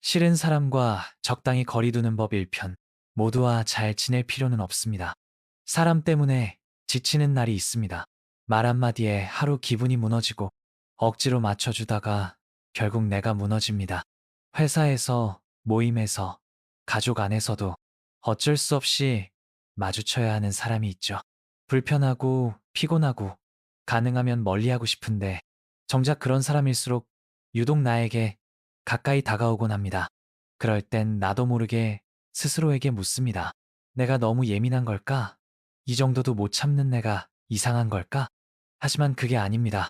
싫은 사람과 적당히 거리 두는 법 1편. 모두와 잘 지낼 필요는 없습니다. 사람 때문에 지치는 날이 있습니다. 말 한마디에 하루 기분이 무너지고 억지로 맞춰주다가 결국 내가 무너집니다. 회사에서, 모임에서, 가족 안에서도 어쩔 수 없이 마주쳐야 하는 사람이 있죠. 불편하고 피곤하고 가능하면 멀리하고 싶은데 정작 그런 사람일수록 유독 나에게 가까이 다가오곤 합니다. 그럴 땐 나도 모르게 스스로에게 묻습니다. 내가 너무 예민한 걸까? 이 정도도 못 참는 내가 이상한 걸까? 하지만 그게 아닙니다.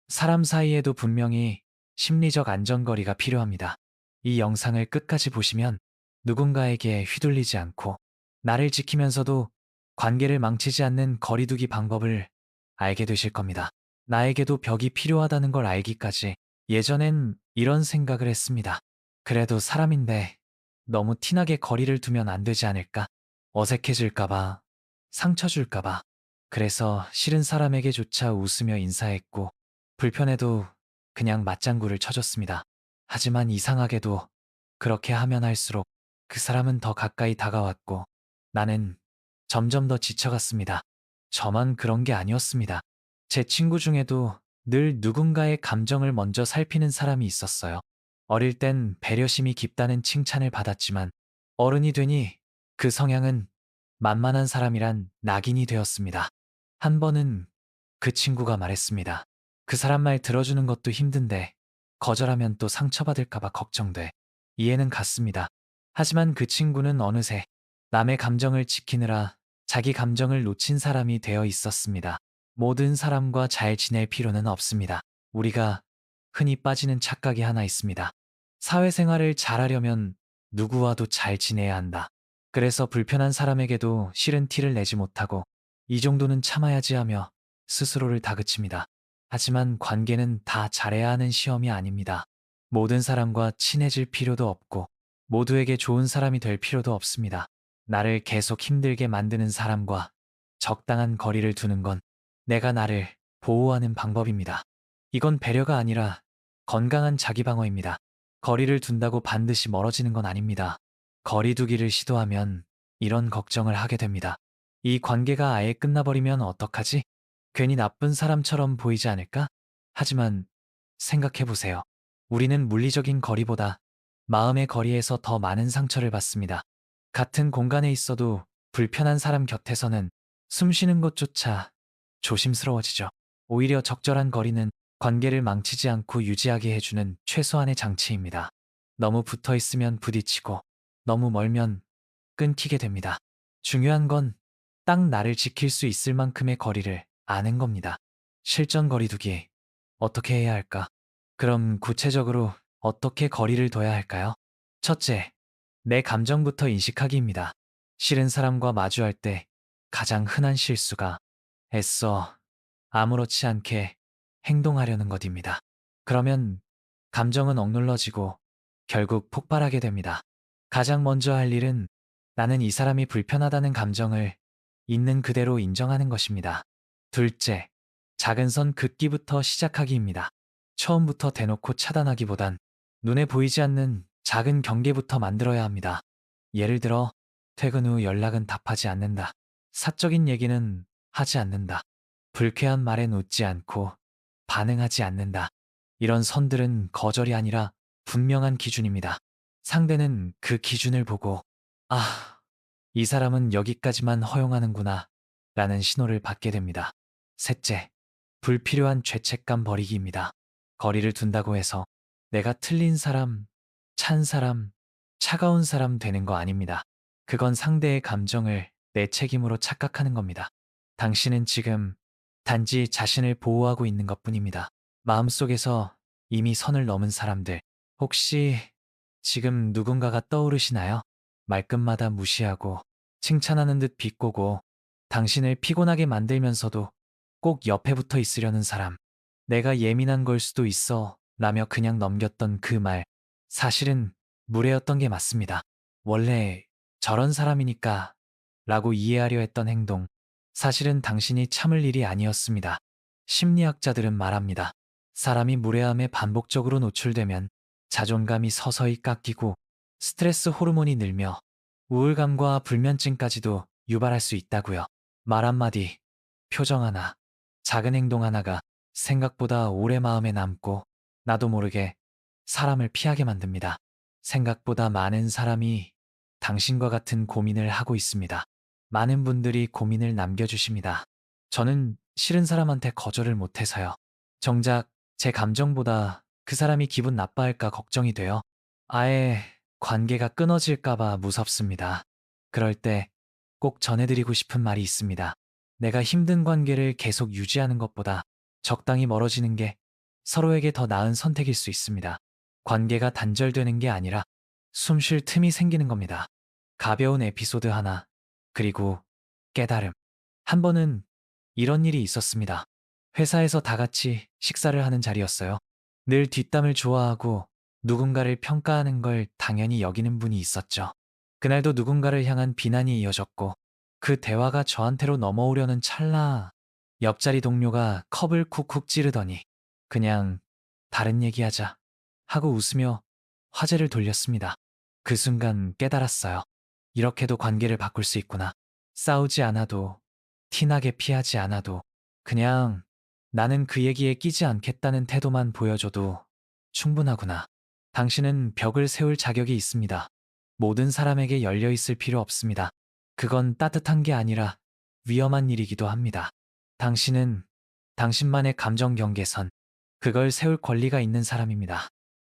사람 사이에도 분명히 심리적 안전거리가 필요합니다. 이 영상을 끝까지 보시면 누군가에게 휘둘리지 않고 나를 지키면서도 관계를 망치지 않는 거리두기 방법을 알게 되실 겁니다. 나에게도 벽이 필요하다는 걸 알기까지 예전엔 이런 생각을 했습니다. 그래도 사람인데 너무 티나게 거리를 두면 안 되지 않을까? 어색해질까봐, 상처 줄까봐. 그래서 싫은 사람에게조차 웃으며 인사했고, 불편해도 그냥 맞장구를 쳐줬습니다. 하지만 이상하게도 그렇게 하면 할수록 그 사람은 더 가까이 다가왔고, 나는 점점 더 지쳐갔습니다. 저만 그런 게 아니었습니다. 제 친구 중에도 늘 누군가의 감정을 먼저 살피는 사람이 있었어요. 어릴 땐 배려심이 깊다는 칭찬을 받았지만 어른이 되니 그 성향은 만만한 사람이란 낙인이 되었습니다. 한 번은 그 친구가 말했습니다. 그 사람 말 들어주는 것도 힘든데 거절하면 또 상처받을까봐 걱정돼. 이해는 갔습니다. 하지만 그 친구는 어느새 남의 감정을 지키느라 자기 감정을 놓친 사람이 되어 있었습니다. 모든 사람과 잘 지낼 필요는 없습니다. 우리가 흔히 빠지는 착각이 하나 있습니다. 사회생활을 잘하려면 누구와도 잘 지내야 한다. 그래서 불편한 사람에게도 싫은 티를 내지 못하고 이 정도는 참아야지 하며 스스로를 다그칩니다. 하지만 관계는 다 잘해야 하는 시험이 아닙니다. 모든 사람과 친해질 필요도 없고 모두에게 좋은 사람이 될 필요도 없습니다. 나를 계속 힘들게 만드는 사람과 적당한 거리를 두는 건 내가 나를 보호하는 방법입니다. 이건 배려가 아니라 건강한 자기방어입니다. 거리를 둔다고 반드시 멀어지는 건 아닙니다. 거리두기를 시도하면 이런 걱정을 하게 됩니다. 이 관계가 아예 끝나버리면 어떡하지? 괜히 나쁜 사람처럼 보이지 않을까? 하지만 생각해보세요. 우리는 물리적인 거리보다 마음의 거리에서 더 많은 상처를 받습니다. 같은 공간에 있어도 불편한 사람 곁에서는 숨 쉬는 것조차 조심스러워지죠. 오히려 적절한 거리는 관계를 망치지 않고 유지하게 해주는 최소한의 장치입니다. 너무 붙어 있으면 부딪히고 너무 멀면 끊기게 됩니다. 중요한 건 딱 나를 지킬 수 있을 만큼의 거리를 아는 겁니다. 실전 거리두기 어떻게 해야 할까? 그럼 구체적으로 어떻게 거리를 둬야 할까요? 첫째, 내 감정부터 인식하기입니다. 싫은 사람과 마주할 때 가장 흔한 실수가 애써 아무렇지 않게 행동하려는 것입니다. 그러면 감정은 억눌러지고 결국 폭발하게 됩니다. 가장 먼저 할 일은 나는 이 사람이 불편하다는 감정을 있는 그대로 인정하는 것입니다. 둘째, 작은 선 긋기부터 시작하기입니다. 처음부터 대놓고 차단하기보단 눈에 보이지 않는 작은 경계부터 만들어야 합니다. 예를 들어, 퇴근 후 연락은 답하지 않는다. 사적인 얘기는 하지 않는다. 불쾌한 말엔 웃지 않고 반응하지 않는다. 이런 선들은 거절이 아니라 분명한 기준입니다. 상대는 그 기준을 보고, 아, 이 사람은 여기까지만 허용하는구나, 라는 신호를 받게 됩니다. 셋째, 불필요한 죄책감 버리기입니다. 거리를 둔다고 해서 내가 틀린 사람, 찬 사람, 차가운 사람 되는 거 아닙니다. 그건 상대의 감정을 내 책임으로 착각하는 겁니다. 당신은 지금 단지 자신을 보호하고 있는 것뿐입니다. 마음속에서 이미 선을 넘은 사람들, 혹시 지금 누군가가 떠오르시나요? 말끝마다 무시하고 칭찬하는 듯 비꼬고 당신을 피곤하게 만들면서도 꼭 옆에 붙어 있으려는 사람. 내가 예민한 걸 수도 있어 라며 그냥 넘겼던 그 말. 사실은 무례였던 게 맞습니다. 원래 저런 사람이니까 라고 이해하려 했던 행동. 사실은 당신이 참을 일이 아니었습니다. 심리학자들은 말합니다. 사람이 무례함에 반복적으로 노출되면 자존감이 서서히 깎이고 스트레스 호르몬이 늘며 우울감과 불면증까지도 유발할 수 있다고요. 말 한마디, 표정 하나, 작은 행동 하나가 생각보다 오래 마음에 남고 나도 모르게 사람을 피하게 만듭니다. 생각보다 많은 사람이 당신과 같은 고민을 하고 있습니다. 많은 분들이 고민을 남겨주십니다. 저는 싫은 사람한테 거절을 못해서요. 정작 제 감정보다 그 사람이 기분 나빠할까 걱정이 돼요. 아예 관계가 끊어질까봐 무섭습니다. 그럴 때 꼭 전해드리고 싶은 말이 있습니다. 내가 힘든 관계를 계속 유지하는 것보다 적당히 멀어지는 게 서로에게 더 나은 선택일 수 있습니다. 관계가 단절되는 게 아니라 숨쉴 틈이 생기는 겁니다. 가벼운 에피소드 하나, 그리고 깨달음. 한 번은 이런 일이 있었습니다. 회사에서 다 같이 식사를 하는 자리였어요. 늘 뒷담을 좋아하고 누군가를 평가하는 걸 당연히 여기는 분이 있었죠. 그날도 누군가를 향한 비난이 이어졌고 그 대화가 저한테로 넘어오려는 찰나 옆자리 동료가 컵을 쿡쿡 찌르더니 그냥 다른 얘기하자 하고 웃으며 화제를 돌렸습니다. 그 순간 깨달았어요. 이렇게도 관계를 바꿀 수 있구나. 싸우지 않아도, 티나게 피하지 않아도, 그냥 나는 그 얘기에 끼지 않겠다는 태도만 보여줘도 충분하구나. 당신은 벽을 세울 자격이 있습니다. 모든 사람에게 열려 있을 필요 없습니다. 그건 따뜻한 게 아니라 위험한 일이기도 합니다. 당신은 당신만의 감정 경계선, 그걸 세울 권리가 있는 사람입니다.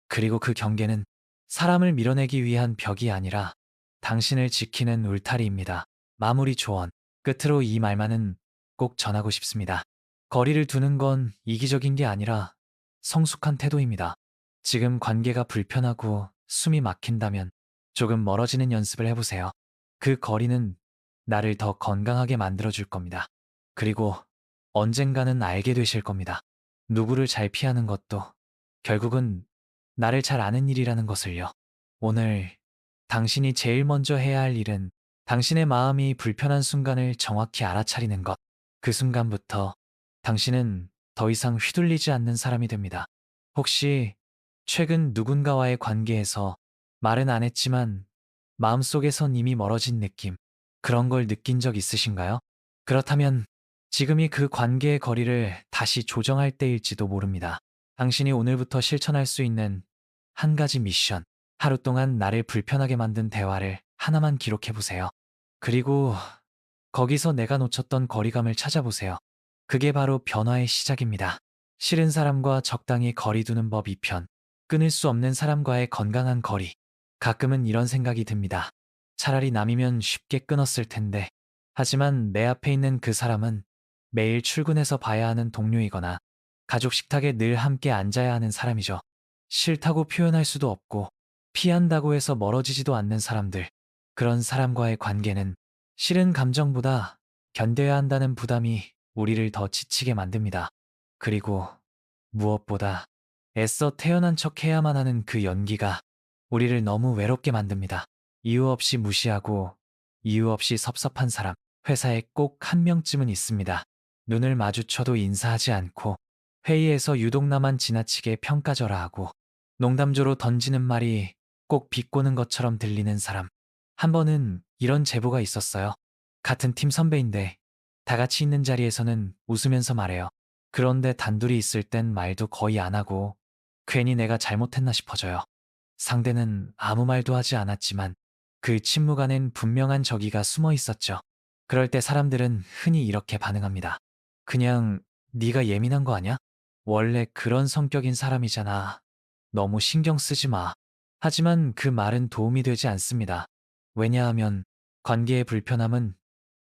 그리고 그 경계는 사람을 밀어내기 위한 벽이 아니라 당신을 지키는 울타리입니다. 마무리 조언. 끝으로 이 말만은 꼭 전하고 싶습니다. 거리를 두는 건 이기적인 게 아니라 성숙한 태도입니다. 지금 관계가 불편하고 숨이 막힌다면 조금 멀어지는 연습을 해보세요. 그 거리는 나를 더 건강하게 만들어줄 겁니다. 그리고 언젠가는 알게 되실 겁니다. 누구를 잘 피하는 것도 결국은 나를 잘 아는 일이라는 것을요. 오늘 당신이 제일 먼저 해야 할 일은 당신의 마음이 불편한 순간을 정확히 알아차리는 것. 그 순간부터 당신은 더 이상 휘둘리지 않는 사람이 됩니다. 혹시 최근 누군가와의 관계에서 말은 안 했지만 마음속에선 이미 멀어진 느낌, 그런 걸 느낀 적 있으신가요? 그렇다면 지금이 그 관계의 거리를 다시 조정할 때일지도 모릅니다. 당신이 오늘부터 실천할 수 있는 한 가지 미션, 하루 동안 나를 불편하게 만든 대화를 하나만 기록해 보세요. 그리고 거기서 내가 놓쳤던 거리감을 찾아보세요. 그게 바로 변화의 시작입니다. 싫은 사람과 적당히 거리 두는 법 2편. 끊을 수 없는 사람과의 건강한 거리. 가끔은 이런 생각이 듭니다. 차라리 남이면 쉽게 끊었을 텐데. 하지만 내 앞에 있는 그 사람은 매일 출근해서 봐야 하는 동료이거나 가족 식탁에 늘 함께 앉아야 하는 사람이죠. 싫다고 표현할 수도 없고 피한다고 해서 멀어지지도 않는 사람들. 그런 사람과의 관계는 싫은 감정보다 견뎌야 한다는 부담이 우리를 더 지치게 만듭니다. 그리고 무엇보다 애써 태어난 척 해야만 하는 그 연기가 우리를 너무 외롭게 만듭니다. 이유 없이 무시하고 이유 없이 섭섭한 사람, 회사에 꼭 한 명쯤은 있습니다. 눈을 마주쳐도 인사하지 않고 회의에서 유독 나만 지나치게 평가절하하고 농담조로 던지는 말이 꼭 비꼬는 것처럼 들리는 사람. 한 번은 이런 제보가 있었어요. 같은 팀 선배인데 다 같이 있는 자리에서는 웃으면서 말해요. 그런데 단둘이 있을 땐 말도 거의 안 하고 괜히 내가 잘못했나 싶어져요. 상대는 아무 말도 하지 않았지만 그 침묵 안엔 분명한 적이가 숨어 있었죠. 그럴 때 사람들은 흔히 이렇게 반응합니다. 그냥 네가 예민한 거 아냐? 원래 그런 성격인 사람이잖아. 너무 신경 쓰지 마. 하지만 그 말은 도움이 되지 않습니다. 왜냐하면 관계의 불편함은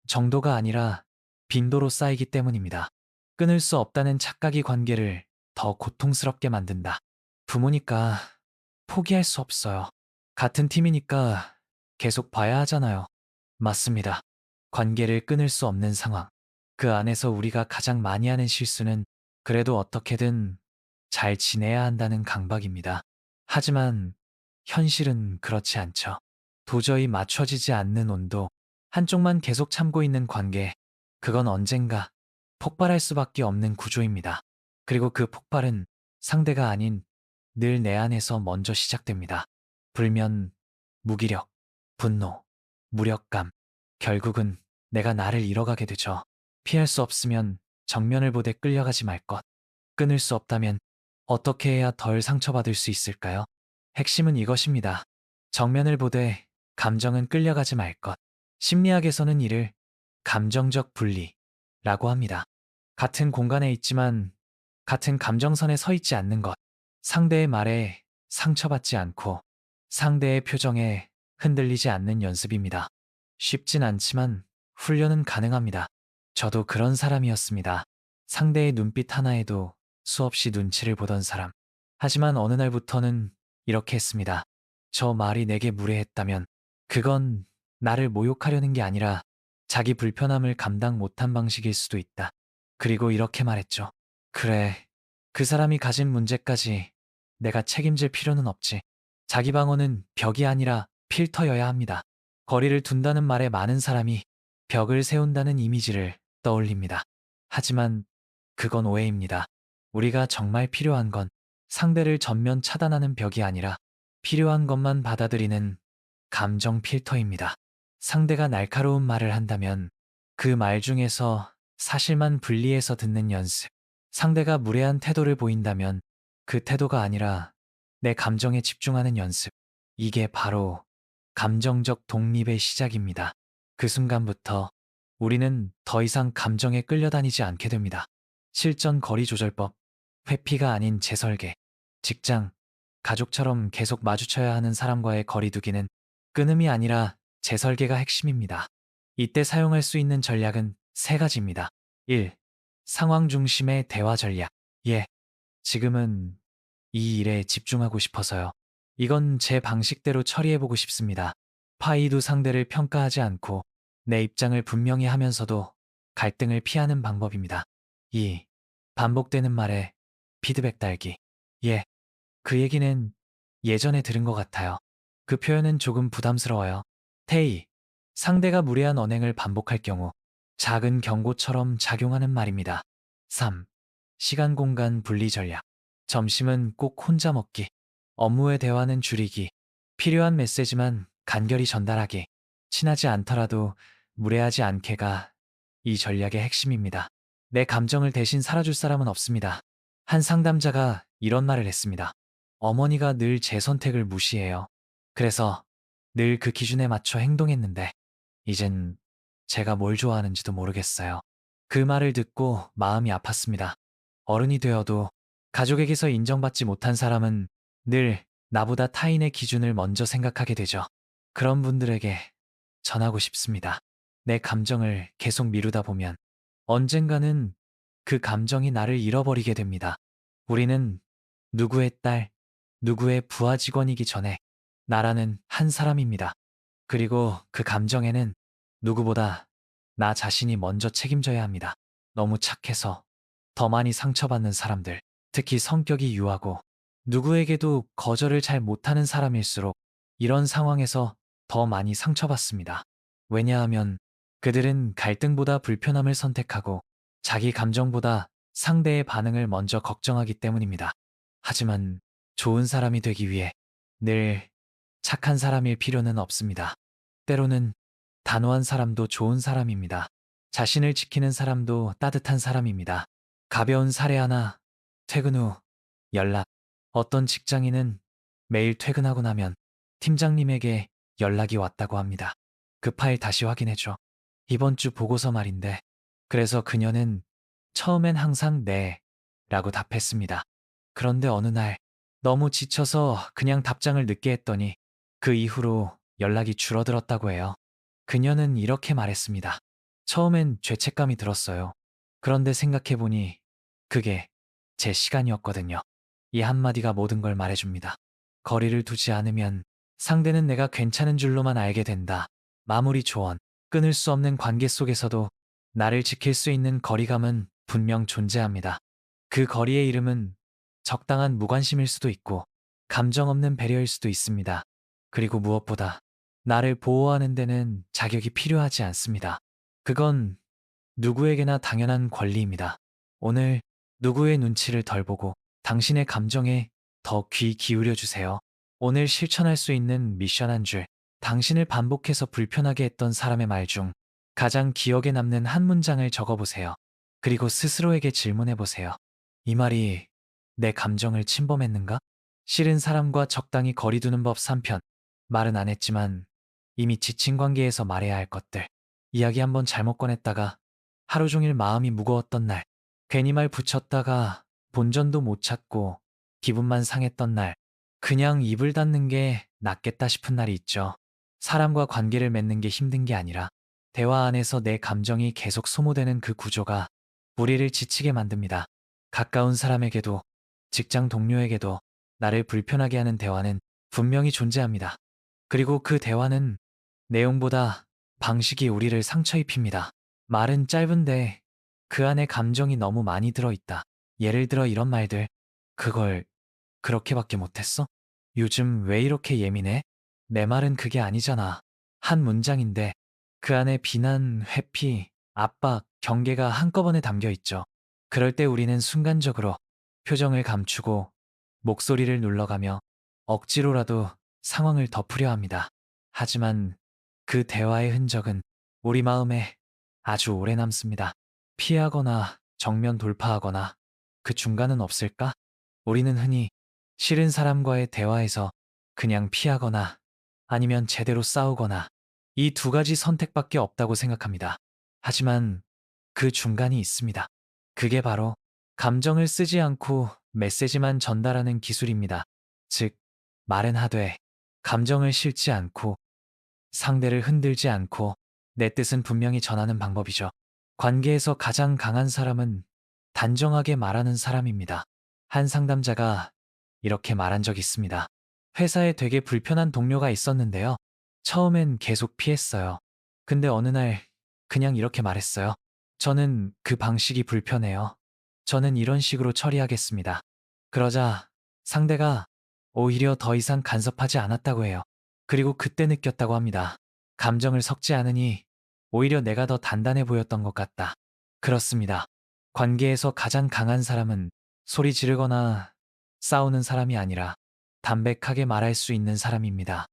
정도가 아니라 빈도로 쌓이기 때문입니다. 끊을 수 없다는 착각이 관계를 더 고통스럽게 만든다. 부모니까 포기할 수 없어요. 같은 팀이니까 계속 봐야 하잖아요. 맞습니다. 관계를 끊을 수 없는 상황. 그 안에서 우리가 가장 많이 하는 실수는 그래도 어떻게든 잘 지내야 한다는 강박입니다. 하지만 현실은 그렇지 않죠. 도저히 맞춰지지 않는 온도, 한쪽만 계속 참고 있는 관계, 그건 언젠가 폭발할 수밖에 없는 구조입니다. 그리고 그 폭발은 상대가 아닌 늘 내 안에서 먼저 시작됩니다. 불면 무기력, 분노, 무력감. 결국은 내가 나를 잃어가게 되죠. 피할 수 없으면 정면을 보되 끌려가지 말 것. 끊을 수 없다면 어떻게 해야 덜 상처받을 수 있을까요? 핵심은 이것입니다. 정면을 보되 감정은 끌려가지 말 것. 심리학에서는 이를 감정적 분리라고 합니다. 같은 공간에 있지만 같은 감정선에 서 있지 않는 것. 상대의 말에 상처받지 않고 상대의 표정에 흔들리지 않는 연습입니다. 쉽진 않지만 훈련은 가능합니다. 저도 그런 사람이었습니다. 상대의 눈빛 하나에도 수없이 눈치를 보던 사람. 하지만 어느 날부터는 이렇게 했습니다. 저 말이 내게 무례했다면 그건 나를 모욕하려는 게 아니라 자기 불편함을 감당 못한 방식일 수도 있다. 그리고 이렇게 말했죠. 그래, 그 사람이 가진 문제까지 내가 책임질 필요는 없지. 자기 방어는 벽이 아니라 필터여야 합니다. 거리를 둔다는 말에 많은 사람이 벽을 세운다는 이미지를 떠올립니다. 하지만 그건 오해입니다. 우리가 정말 필요한 건 상대를 전면 차단하는 벽이 아니라 필요한 것만 받아들이는 감정 필터입니다. 상대가 날카로운 말을 한다면 그 말 중에서 사실만 분리해서 듣는 연습. 상대가 무례한 태도를 보인다면 그 태도가 아니라 내 감정에 집중하는 연습. 이게 바로 감정적 독립의 시작입니다. 그 순간부터 우리는 더 이상 감정에 끌려다니지 않게 됩니다. 실전 거리 조절법, 회피가 아닌 재설계, 직장, 가족처럼 계속 마주쳐야 하는 사람과의 거리두기는 끊음이 아니라 재설계가 핵심입니다. 이때 사용할 수 있는 전략은 세 가지입니다. 1. 상황 중심의 대화 전략. 예, 지금은 이 일에 집중하고 싶어서요. 이건 제 방식대로 처리해보고 싶습니다. 파이도 상대를 평가하지 않고 내 입장을 분명히 하면서도 갈등을 피하는 방법입니다. 2. 반복되는 말에 피드백 달기. 예, 그 얘기는 예전에 들은 것 같아요. 그 표현은 조금 부담스러워요. 태이. 상대가 무례한 언행을 반복할 경우 작은 경고처럼 작용하는 말입니다. 3. 시간 공간 분리 전략. 점심은 꼭 혼자 먹기. 업무의 대화는 줄이기. 필요한 메시지만 간결히 전달하기. 친하지 않더라도 무례하지 않게가 이 전략의 핵심입니다. 내 감정을 대신 살아줄 사람은 없습니다. 한 상담자가 이런 말을 했습니다. 어머니가 늘 제 선택을 무시해요. 그래서 늘 그 기준에 맞춰 행동했는데 이젠 제가 뭘 좋아하는지도 모르겠어요. 그 말을 듣고 마음이 아팠습니다. 어른이 되어도 가족에게서 인정받지 못한 사람은 늘 나보다 타인의 기준을 먼저 생각하게 되죠. 그런 분들에게 전하고 싶습니다. 내 감정을 계속 미루다 보면 언젠가는 그 감정이 나를 잃어버리게 됩니다. 우리는 누구의 딸, 누구의 부하 직원이기 전에 나라는 한 사람입니다. 그리고 그 감정에는 누구보다 나 자신이 먼저 책임져야 합니다. 너무 착해서 더 많이 상처받는 사람들, 특히 성격이 유하고 누구에게도 거절을 잘 못하는 사람일수록 이런 상황에서 더 많이 상처받습니다. 왜냐하면 그들은 갈등보다 불편함을 선택하고 자기 감정보다 상대의 반응을 먼저 걱정하기 때문입니다. 하지만 좋은 사람이 되기 위해 늘 착한 사람일 필요는 없습니다. 때로는 단호한 사람도 좋은 사람입니다. 자신을 지키는 사람도 따뜻한 사람입니다. 가벼운 사례 하나, 퇴근 후 연락. 어떤 직장인은 매일 퇴근하고 나면 팀장님에게 연락이 왔다고 합니다. 그 파일 다시 확인해줘. 이번 주 보고서 말인데. 그래서 그녀는 처음엔 항상 네, 라고 답했습니다. 그런데 어느 날 너무 지쳐서 그냥 답장을 늦게 했더니 그 이후로 연락이 줄어들었다고 해요. 그녀는 이렇게 말했습니다. 처음엔 죄책감이 들었어요. 그런데 생각해보니 그게 제 시간이었거든요. 이 한마디가 모든 걸 말해줍니다. 거리를 두지 않으면 상대는 내가 괜찮은 줄로만 알게 된다. 마무리 조언. 끊을 수 없는 관계 속에서도 나를 지킬 수 있는 거리감은 분명 존재합니다. 그 거리의 이름은 적당한 무관심일 수도 있고 감정 없는 배려일 수도 있습니다. 그리고 무엇보다 나를 보호하는 데는 자격이 필요하지 않습니다. 그건 누구에게나 당연한 권리입니다. 오늘 누구의 눈치를 덜 보고 당신의 감정에 더 귀 기울여 주세요. 오늘 실천할 수 있는 미션 한 줄. 당신을 반복해서 불편하게 했던 사람의 말 중 가장 기억에 남는 한 문장을 적어보세요. 그리고 스스로에게 질문해보세요. 이 말이 내 감정을 침범했는가? 싫은 사람과 적당히 거리두는 법 3편. 말은 안 했지만 이미 지친 관계에서 말해야 할 것들. 이야기 한번 잘못 꺼냈다가 하루 종일 마음이 무거웠던 날. 괜히 말 붙였다가 본전도 못 찾고 기분만 상했던 날. 그냥 입을 닫는 게 낫겠다 싶은 날이 있죠. 사람과 관계를 맺는 게 힘든 게 아니라 대화 안에서 내 감정이 계속 소모되는 그 구조가 우리를 지치게 만듭니다. 가까운 사람에게도 직장 동료에게도 나를 불편하게 하는 대화는 분명히 존재합니다. 그리고 그 대화는 내용보다 방식이 우리를 상처 입힙니다. 말은 짧은데 그 안에 감정이 너무 많이 들어있다. 예를 들어 이런 말들. 그걸 그렇게밖에 못했어? 요즘 왜 이렇게 예민해? 내 말은 그게 아니잖아. 한 문장인데 그 안에 비난, 회피, 압박, 경계가 한꺼번에 담겨 있죠. 그럴 때 우리는 순간적으로 표정을 감추고 목소리를 눌러가며 억지로라도 상황을 덮으려 합니다. 하지만 그 대화의 흔적은 우리 마음에 아주 오래 남습니다. 피하거나 정면 돌파하거나 그 중간은 없을까? 우리는 흔히 싫은 사람과의 대화에서 그냥 피하거나 아니면 제대로 싸우거나 이 두 가지 선택밖에 없다고 생각합니다. 하지만 그 중간이 있습니다. 그게 바로 감정을 쓰지 않고 메시지만 전달하는 기술입니다. 즉, 말은 하되 감정을 실지 않고 상대를 흔들지 않고 내 뜻은 분명히 전하는 방법이죠. 관계에서 가장 강한 사람은 단정하게 말하는 사람입니다. 한 상담자가 이렇게 말한 적이 있습니다. 회사에 되게 불편한 동료가 있었는데요. 처음엔 계속 피했어요. 근데 어느 날 그냥 이렇게 말했어요. 저는 그 방식이 불편해요. 저는 이런 식으로 처리하겠습니다. 그러자 상대가 오히려 더 이상 간섭하지 않았다고 해요. 그리고 그때 느꼈다고 합니다. 감정을 섞지 않으니 오히려 내가 더 단단해 보였던 것 같다. 그렇습니다. 관계에서 가장 강한 사람은 소리 지르거나 싸우는 사람이 아니라 담백하게 말할 수 있는 사람입니다.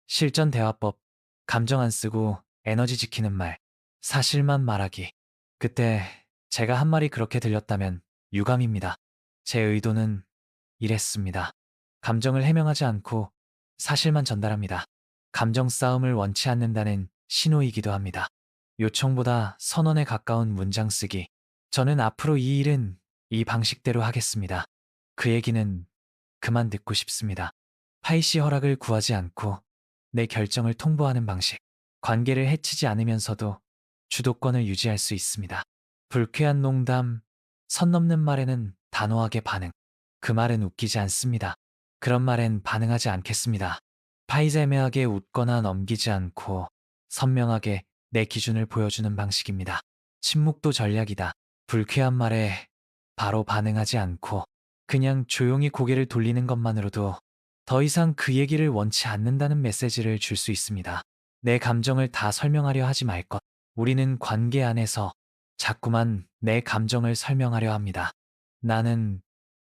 실전 대화법, 감정 안 쓰고 에너지 지키는 말, 사실만 말하기. 그때 제가 한 말이 그렇게 들렸다면 유감입니다. 제 의도는 이랬습니다. 감정을 해명하지 않고 사실만 전달합니다. 감정 싸움을 원치 않는다는 신호이기도 합니다. 요청보다 선언에 가까운 문장 쓰기. 저는 앞으로 이 일은 이 방식대로 하겠습니다. 그 얘기는 그만 듣고 싶습니다. 파이 씨 허락을 구하지 않고 내 결정을 통보하는 방식. 관계를 해치지 않으면서도 주도권을 유지할 수 있습니다. 불쾌한 농담, 선 넘는 말에는 단호하게 반응. 그 말은 웃기지 않습니다. 그런 말엔 반응하지 않겠습니다. 파이제매하게 웃거나 넘기지 않고 선명하게 내 기준을 보여주는 방식입니다. 침묵도 전략이다. 불쾌한 말에 바로 반응하지 않고 그냥 조용히 고개를 돌리는 것만으로도 더 이상 그 얘기를 원치 않는다는 메시지를 줄 수 있습니다. 내 감정을 다 설명하려 하지 말 것. 우리는 관계 안에서 자꾸만 내 감정을 설명하려 합니다. 나는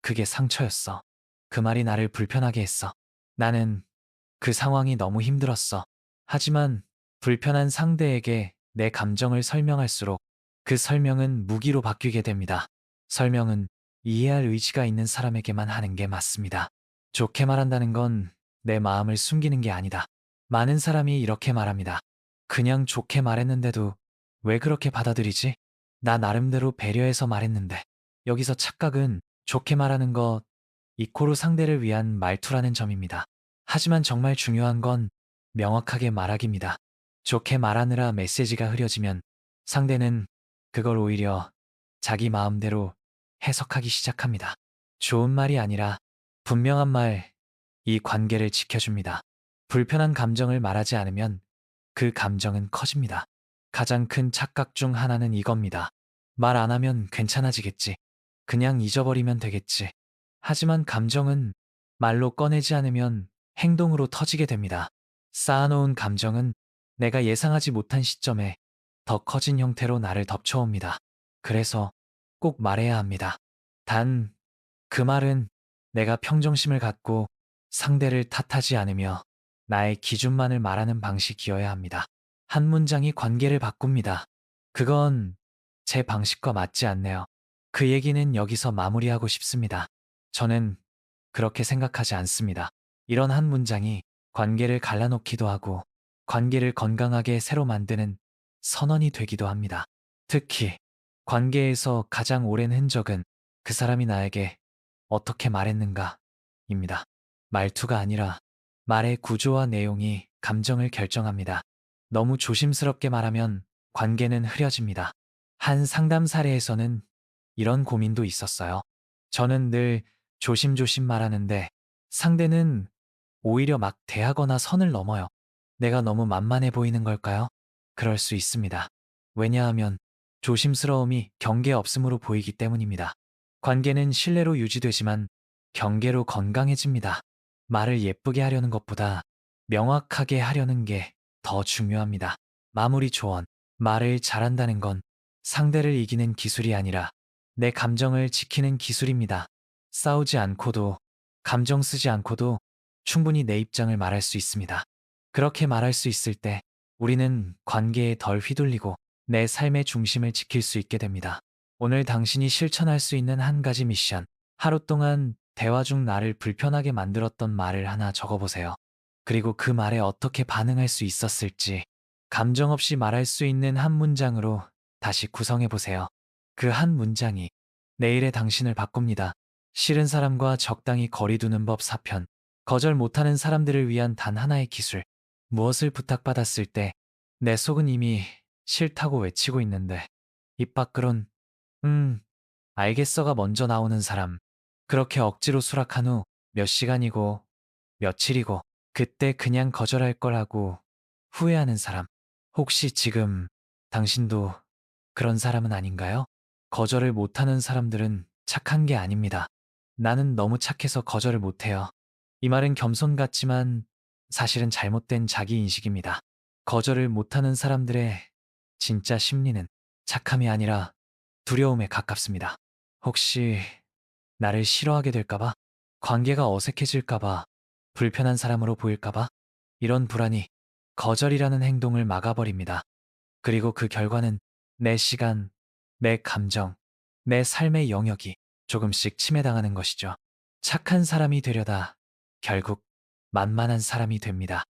그게 상처였어. 그 말이 나를 불편하게 했어. 나는 그 상황이 너무 힘들었어. 하지만 불편한 상대에게 내 감정을 설명할수록 그 설명은 무기로 바뀌게 됩니다. 설명은 이해할 의지가 있는 사람에게만 하는 게 맞습니다. 좋게 말한다는 건 내 마음을 숨기는 게 아니다. 많은 사람이 이렇게 말합니다. 그냥 좋게 말했는데도 왜 그렇게 받아들이지? 나 나름대로 배려해서 말했는데. 여기서 착각은 좋게 말하는 것 이코로 상대를 위한 말투라는 점입니다. 하지만 정말 중요한 건 명확하게 말하기입니다. 좋게 말하느라 메시지가 흐려지면 상대는 그걸 오히려 자기 마음대로 해석하기 시작합니다. 좋은 말이 아니라 분명한 말, 이 관계를 지켜줍니다. 불편한 감정을 말하지 않으면 그 감정은 커집니다. 가장 큰 착각 중 하나는 이겁니다. 말 안 하면 괜찮아지겠지. 그냥 잊어버리면 되겠지. 하지만 감정은 말로 꺼내지 않으면 행동으로 터지게 됩니다. 쌓아놓은 감정은 내가 예상하지 못한 시점에 더 커진 형태로 나를 덮쳐옵니다. 그래서 꼭 말해야 합니다. 단, 그 말은 내가 평정심을 갖고 상대를 탓하지 않으며 나의 기준만을 말하는 방식이어야 합니다. 한 문장이 관계를 바꿉니다. 그건 제 방식과 맞지 않네요. 그 얘기는 여기서 마무리하고 싶습니다. 저는 그렇게 생각하지 않습니다. 이런 한 문장이 관계를 갈라놓기도 하고 관계를 건강하게 새로 만드는 선언이 되기도 합니다. 특히 관계에서 가장 오랜 흔적은 그 사람이 나에게 어떻게 말했는가입니다. 말투가 아니라 말의 구조와 내용이 감정을 결정합니다. 너무 조심스럽게 말하면 관계는 흐려집니다. 한 상담 사례에서는 이런 고민도 있었어요. 저는 늘 조심조심 말하는데 상대는 오히려 막 대하거나 선을 넘어요. 내가 너무 만만해 보이는 걸까요? 그럴 수 있습니다. 왜냐하면 조심스러움이 경계 없음으로 보이기 때문입니다. 관계는 신뢰로 유지되지만 경계로 건강해집니다. 말을 예쁘게 하려는 것보다 명확하게 하려는 게 더 중요합니다. 마무리 조언. 말을 잘한다는 건 상대를 이기는 기술이 아니라 내 감정을 지키는 기술입니다. 싸우지 않고도, 감정 쓰지 않고도 충분히 내 입장을 말할 수 있습니다. 그렇게 말할 수 있을 때 우리는 관계에 덜 휘둘리고 내 삶의 중심을 지킬 수 있게 됩니다. 오늘 당신이 실천할 수 있는 한 가지 미션. 하루 동안 대화 중 나를 불편하게 만들었던 말을 하나 적어보세요. 그리고 그 말에 어떻게 반응할 수 있었을지 감정 없이 말할 수 있는 한 문장으로 다시 구성해 보세요. 그 한 문장이 내일의 당신을 바꿉니다. 싫은 사람과 적당히 거리 두는 법 4편. 거절 못하는 사람들을 위한 단 하나의 기술. 무엇을 부탁받았을 때 내 속은 이미 싫다고 외치고 있는데 입 밖으론 알겠어가 먼저 나오는 사람. 그렇게 억지로 수락한 후 몇 시간이고 며칠이고 그때 그냥 거절할 걸 하고 후회하는 사람. 혹시 지금 당신도 그런 사람은 아닌가요? 거절을 못하는 사람들은 착한 게 아닙니다. 나는 너무 착해서 거절을 못해요. 이 말은 겸손 같지만 사실은 잘못된 자기인식입니다. 거절을 못하는 사람들의 진짜 심리는 착함이 아니라 두려움에 가깝습니다. 혹시 나를 싫어하게 될까봐? 관계가 어색해질까봐? 불편한 사람으로 보일까봐? 이런 불안이 거절이라는 행동을 막아버립니다. 그리고 그 결과는 내 시간, 내 감정, 내 삶의 영역이 조금씩 침해당하는 것이죠. 착한 사람이 되려다 결국 만만한 사람이 됩니다.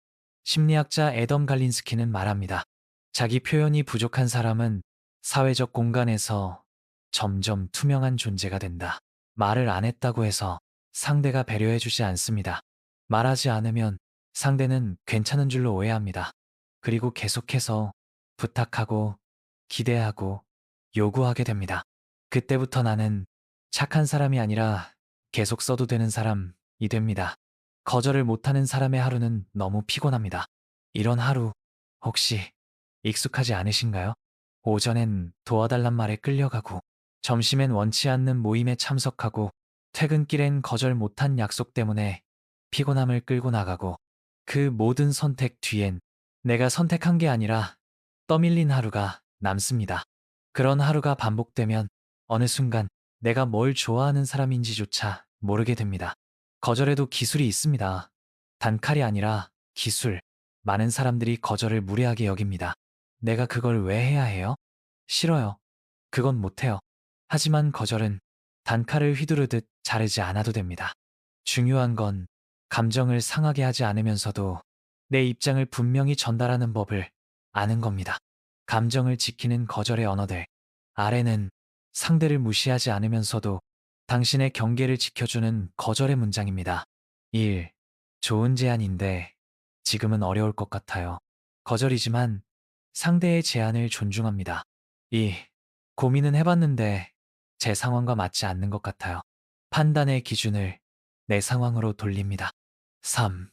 심리학자 애덤 갈린스키는 말합니다. 자기 표현이 부족한 사람은 사회적 공간에서 점점 투명한 존재가 된다. 말을 안 했다고 해서 상대가 배려해주지 않습니다. 말하지 않으면 상대는 괜찮은 줄로 오해합니다. 그리고 계속해서 부탁하고 기대하고 요구하게 됩니다. 그때부터 나는 착한 사람이 아니라 계속 써도 되는 사람이 됩니다. 거절을 못하는 사람의 하루는 너무 피곤합니다. 이런 하루 혹시 익숙하지 않으신가요? 오전엔 도와달란 말에 끌려가고 점심엔 원치 않는 모임에 참석하고 퇴근길엔 거절 못한 약속 때문에 피곤함을 끌고 나가고 그 모든 선택 뒤엔 내가 선택한 게 아니라 떠밀린 하루가 남습니다. 그런 하루가 반복되면 어느 순간 내가 뭘 좋아하는 사람인지조차 모르게 됩니다. 거절에도 기술이 있습니다. 단칼이 아니라 기술. 많은 사람들이 거절을 무례하게 여깁니다. 내가 그걸 왜 해야 해요? 싫어요. 그건 못해요. 하지만 거절은 단칼을 휘두르듯 자르지 않아도 됩니다. 중요한 건 감정을 상하게 하지 않으면서도 내 입장을 분명히 전달하는 법을 아는 겁니다. 감정을 지키는 거절의 언어들. 아래는 상대를 무시하지 않으면서도 당신의 경계를 지켜주는 거절의 문장입니다. 1. 좋은 제안인데 지금은 어려울 것 같아요. 거절이지만 상대의 제안을 존중합니다. 2. 고민은 해봤는데 제 상황과 맞지 않는 것 같아요. 판단의 기준을 내 상황으로 돌립니다. 3.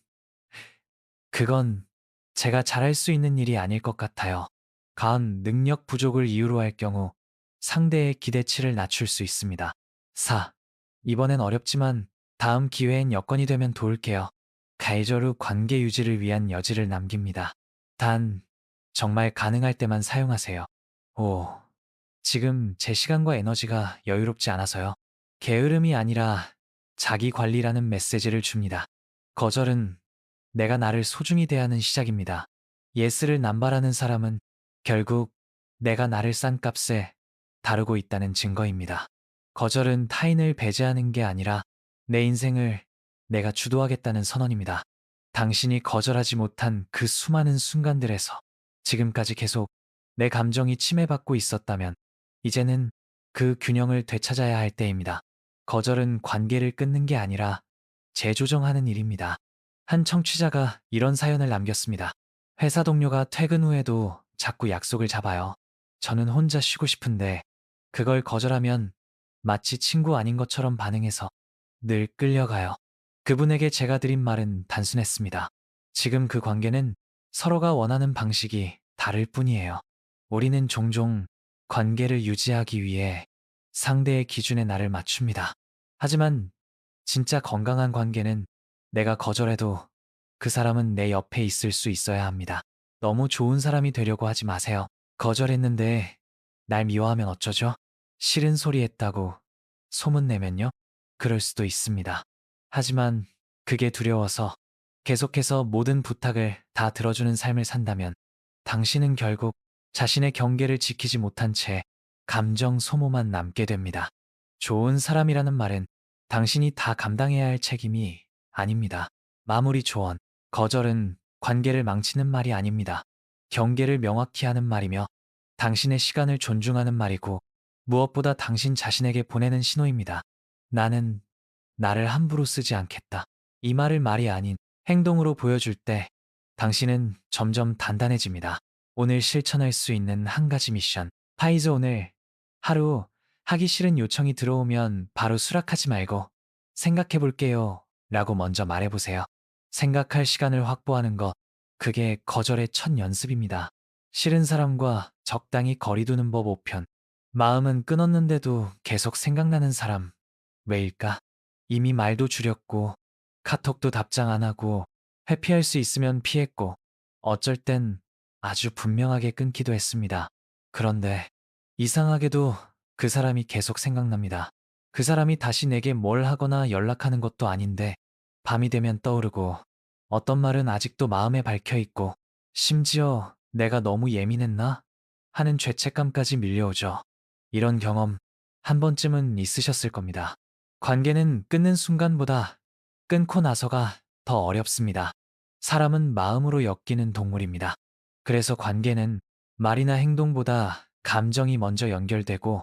그건 제가 잘할 수 있는 일이 아닐 것 같아요. 간 능력 부족을 이유로 할 경우 상대의 기대치를 낮출 수 있습니다. 4. 이번엔 어렵지만 다음 기회엔 여건이 되면 도울게요. 가이절 후 관계 유지를 위한 여지를 남깁니다. 단, 정말 가능할 때만 사용하세요. 5. 지금 제 시간과 에너지가 여유롭지 않아서요. 게으름이 아니라 자기 관리라는 메시지를 줍니다. 거절은 내가 나를 소중히 대하는 시작입니다. 예스를 남발하는 사람은 결국 내가 나를 싼 값에 다루고 있다는 증거입니다. 거절은 타인을 배제하는 게 아니라 내 인생을 내가 주도하겠다는 선언입니다. 당신이 거절하지 못한 그 수많은 순간들에서 지금까지 계속 내 감정이 침해받고 있었다면 이제는 그 균형을 되찾아야 할 때입니다. 거절은 관계를 끊는 게 아니라 재조정하는 일입니다. 한 청취자가 이런 사연을 남겼습니다. 회사 동료가 퇴근 후에도 자꾸 약속을 잡아요. 저는 혼자 쉬고 싶은데 그걸 거절하면 마치 친구 아닌 것처럼 반응해서 늘 끌려가요. 그분에게 제가 드린 말은 단순했습니다. 지금 그 관계는 서로가 원하는 방식이 다를 뿐이에요. 우리는 종종 관계를 유지하기 위해 상대의 기준에 나를 맞춥니다. 하지만 진짜 건강한 관계는 내가 거절해도 그 사람은 내 옆에 있을 수 있어야 합니다. 너무 좋은 사람이 되려고 하지 마세요. 거절했는데 날 미워하면 어쩌죠? 싫은 소리 했다고 소문내면요? 그럴 수도 있습니다. 하지만 그게 두려워서 계속해서 모든 부탁을 다 들어주는 삶을 산다면 당신은 결국 자신의 경계를 지키지 못한 채 감정 소모만 남게 됩니다. 좋은 사람이라는 말은 당신이 다 감당해야 할 책임이 아닙니다. 마무리 조언. 거절은 관계를 망치는 말이 아닙니다. 경계를 명확히 하는 말이며 당신의 시간을 존중하는 말이고 무엇보다 당신 자신에게 보내는 신호입니다. 나는 나를 함부로 쓰지 않겠다. 이 말이 아닌 행동으로 보여줄 때 당신은 점점 단단해집니다. 오늘 실천할 수 있는 한 가지 미션. 파이즈 오늘 하루 하기 싫은 요청이 들어오면 바로 수락하지 말고 생각해 볼게요 라고 먼저 말해보세요. 생각할 시간을 확보하는 것, 그게 거절의 첫 연습입니다. 싫은 사람과 적당히 거리 두는 법 5편. 마음은 끊었는데도 계속 생각나는 사람, 왜일까? 이미 말도 줄였고, 카톡도 답장 안 하고, 회피할 수 있으면 피했고, 어쩔 땐 아주 분명하게 끊기도 했습니다. 그런데 이상하게도 그 사람이 계속 생각납니다. 그 사람이 다시 내게 뭘 하거나 연락하는 것도 아닌데, 밤이 되면 떠오르고, 어떤 말은 아직도 마음에 박혀 있고, 심지어 내가 너무 예민했나? 하는 죄책감까지 밀려오죠. 이런 경험 한 번쯤은 있으셨을 겁니다. 관계는 끊는 순간보다 끊고 나서가 더 어렵습니다. 사람은 마음으로 엮이는 동물입니다. 그래서 관계는 말이나 행동보다 감정이 먼저 연결되고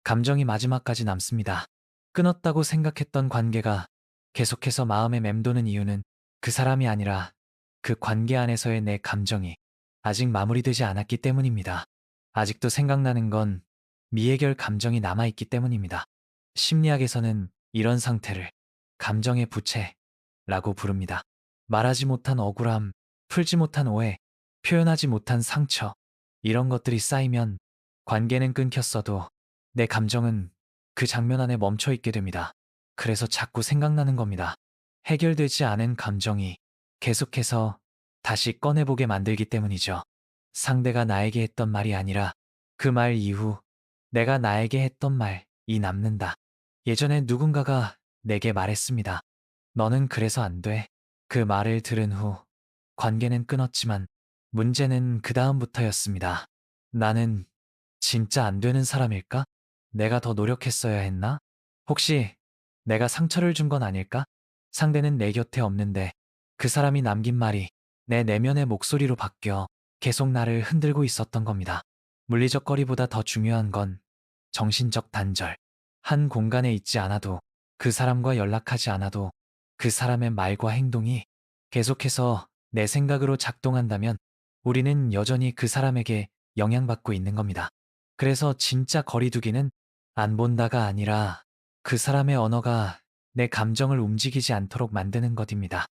감정이 마지막까지 남습니다. 끊었다고 생각했던 관계가 계속해서 마음에 맴도는 이유는 그 사람이 아니라 그 관계 안에서의 내 감정이 아직 마무리되지 않았기 때문입니다. 아직도 생각나는 건 미해결 감정이 남아있기 때문입니다. 심리학에서는 이런 상태를 감정의 부채라고 부릅니다. 말하지 못한 억울함, 풀지 못한 오해, 표현하지 못한 상처, 이런 것들이 쌓이면 관계는 끊겼어도 내 감정은 그 장면 안에 멈춰 있게 됩니다. 그래서 자꾸 생각나는 겁니다. 해결되지 않은 감정이 계속해서 다시 꺼내보게 만들기 때문이죠. 상대가 나에게 했던 말이 아니라 그 말 이후 내가 나에게 했던 말이 남는다. 예전에 누군가가 내게 말했습니다. 너는 그래서 안 돼. 그 말을 들은 후 관계는 끊었지만 문제는 그 다음부터였습니다. 나는 진짜 안 되는 사람일까? 내가 더 노력했어야 했나? 혹시 내가 상처를 준 건 아닐까? 상대는 내 곁에 없는데 그 사람이 남긴 말이 내 내면의 목소리로 바뀌어 계속 나를 흔들고 있었던 겁니다. 물리적 거리보다 더 중요한 건 정신적 단절. 한 공간에 있지 않아도 그 사람과 연락하지 않아도 그 사람의 말과 행동이 계속해서 내 생각으로 작동한다면 우리는 여전히 그 사람에게 영향받고 있는 겁니다. 그래서 진짜 거리두기는 안 본다가 아니라 그 사람의 언어가 내 감정을 움직이지 않도록 만드는 것입니다.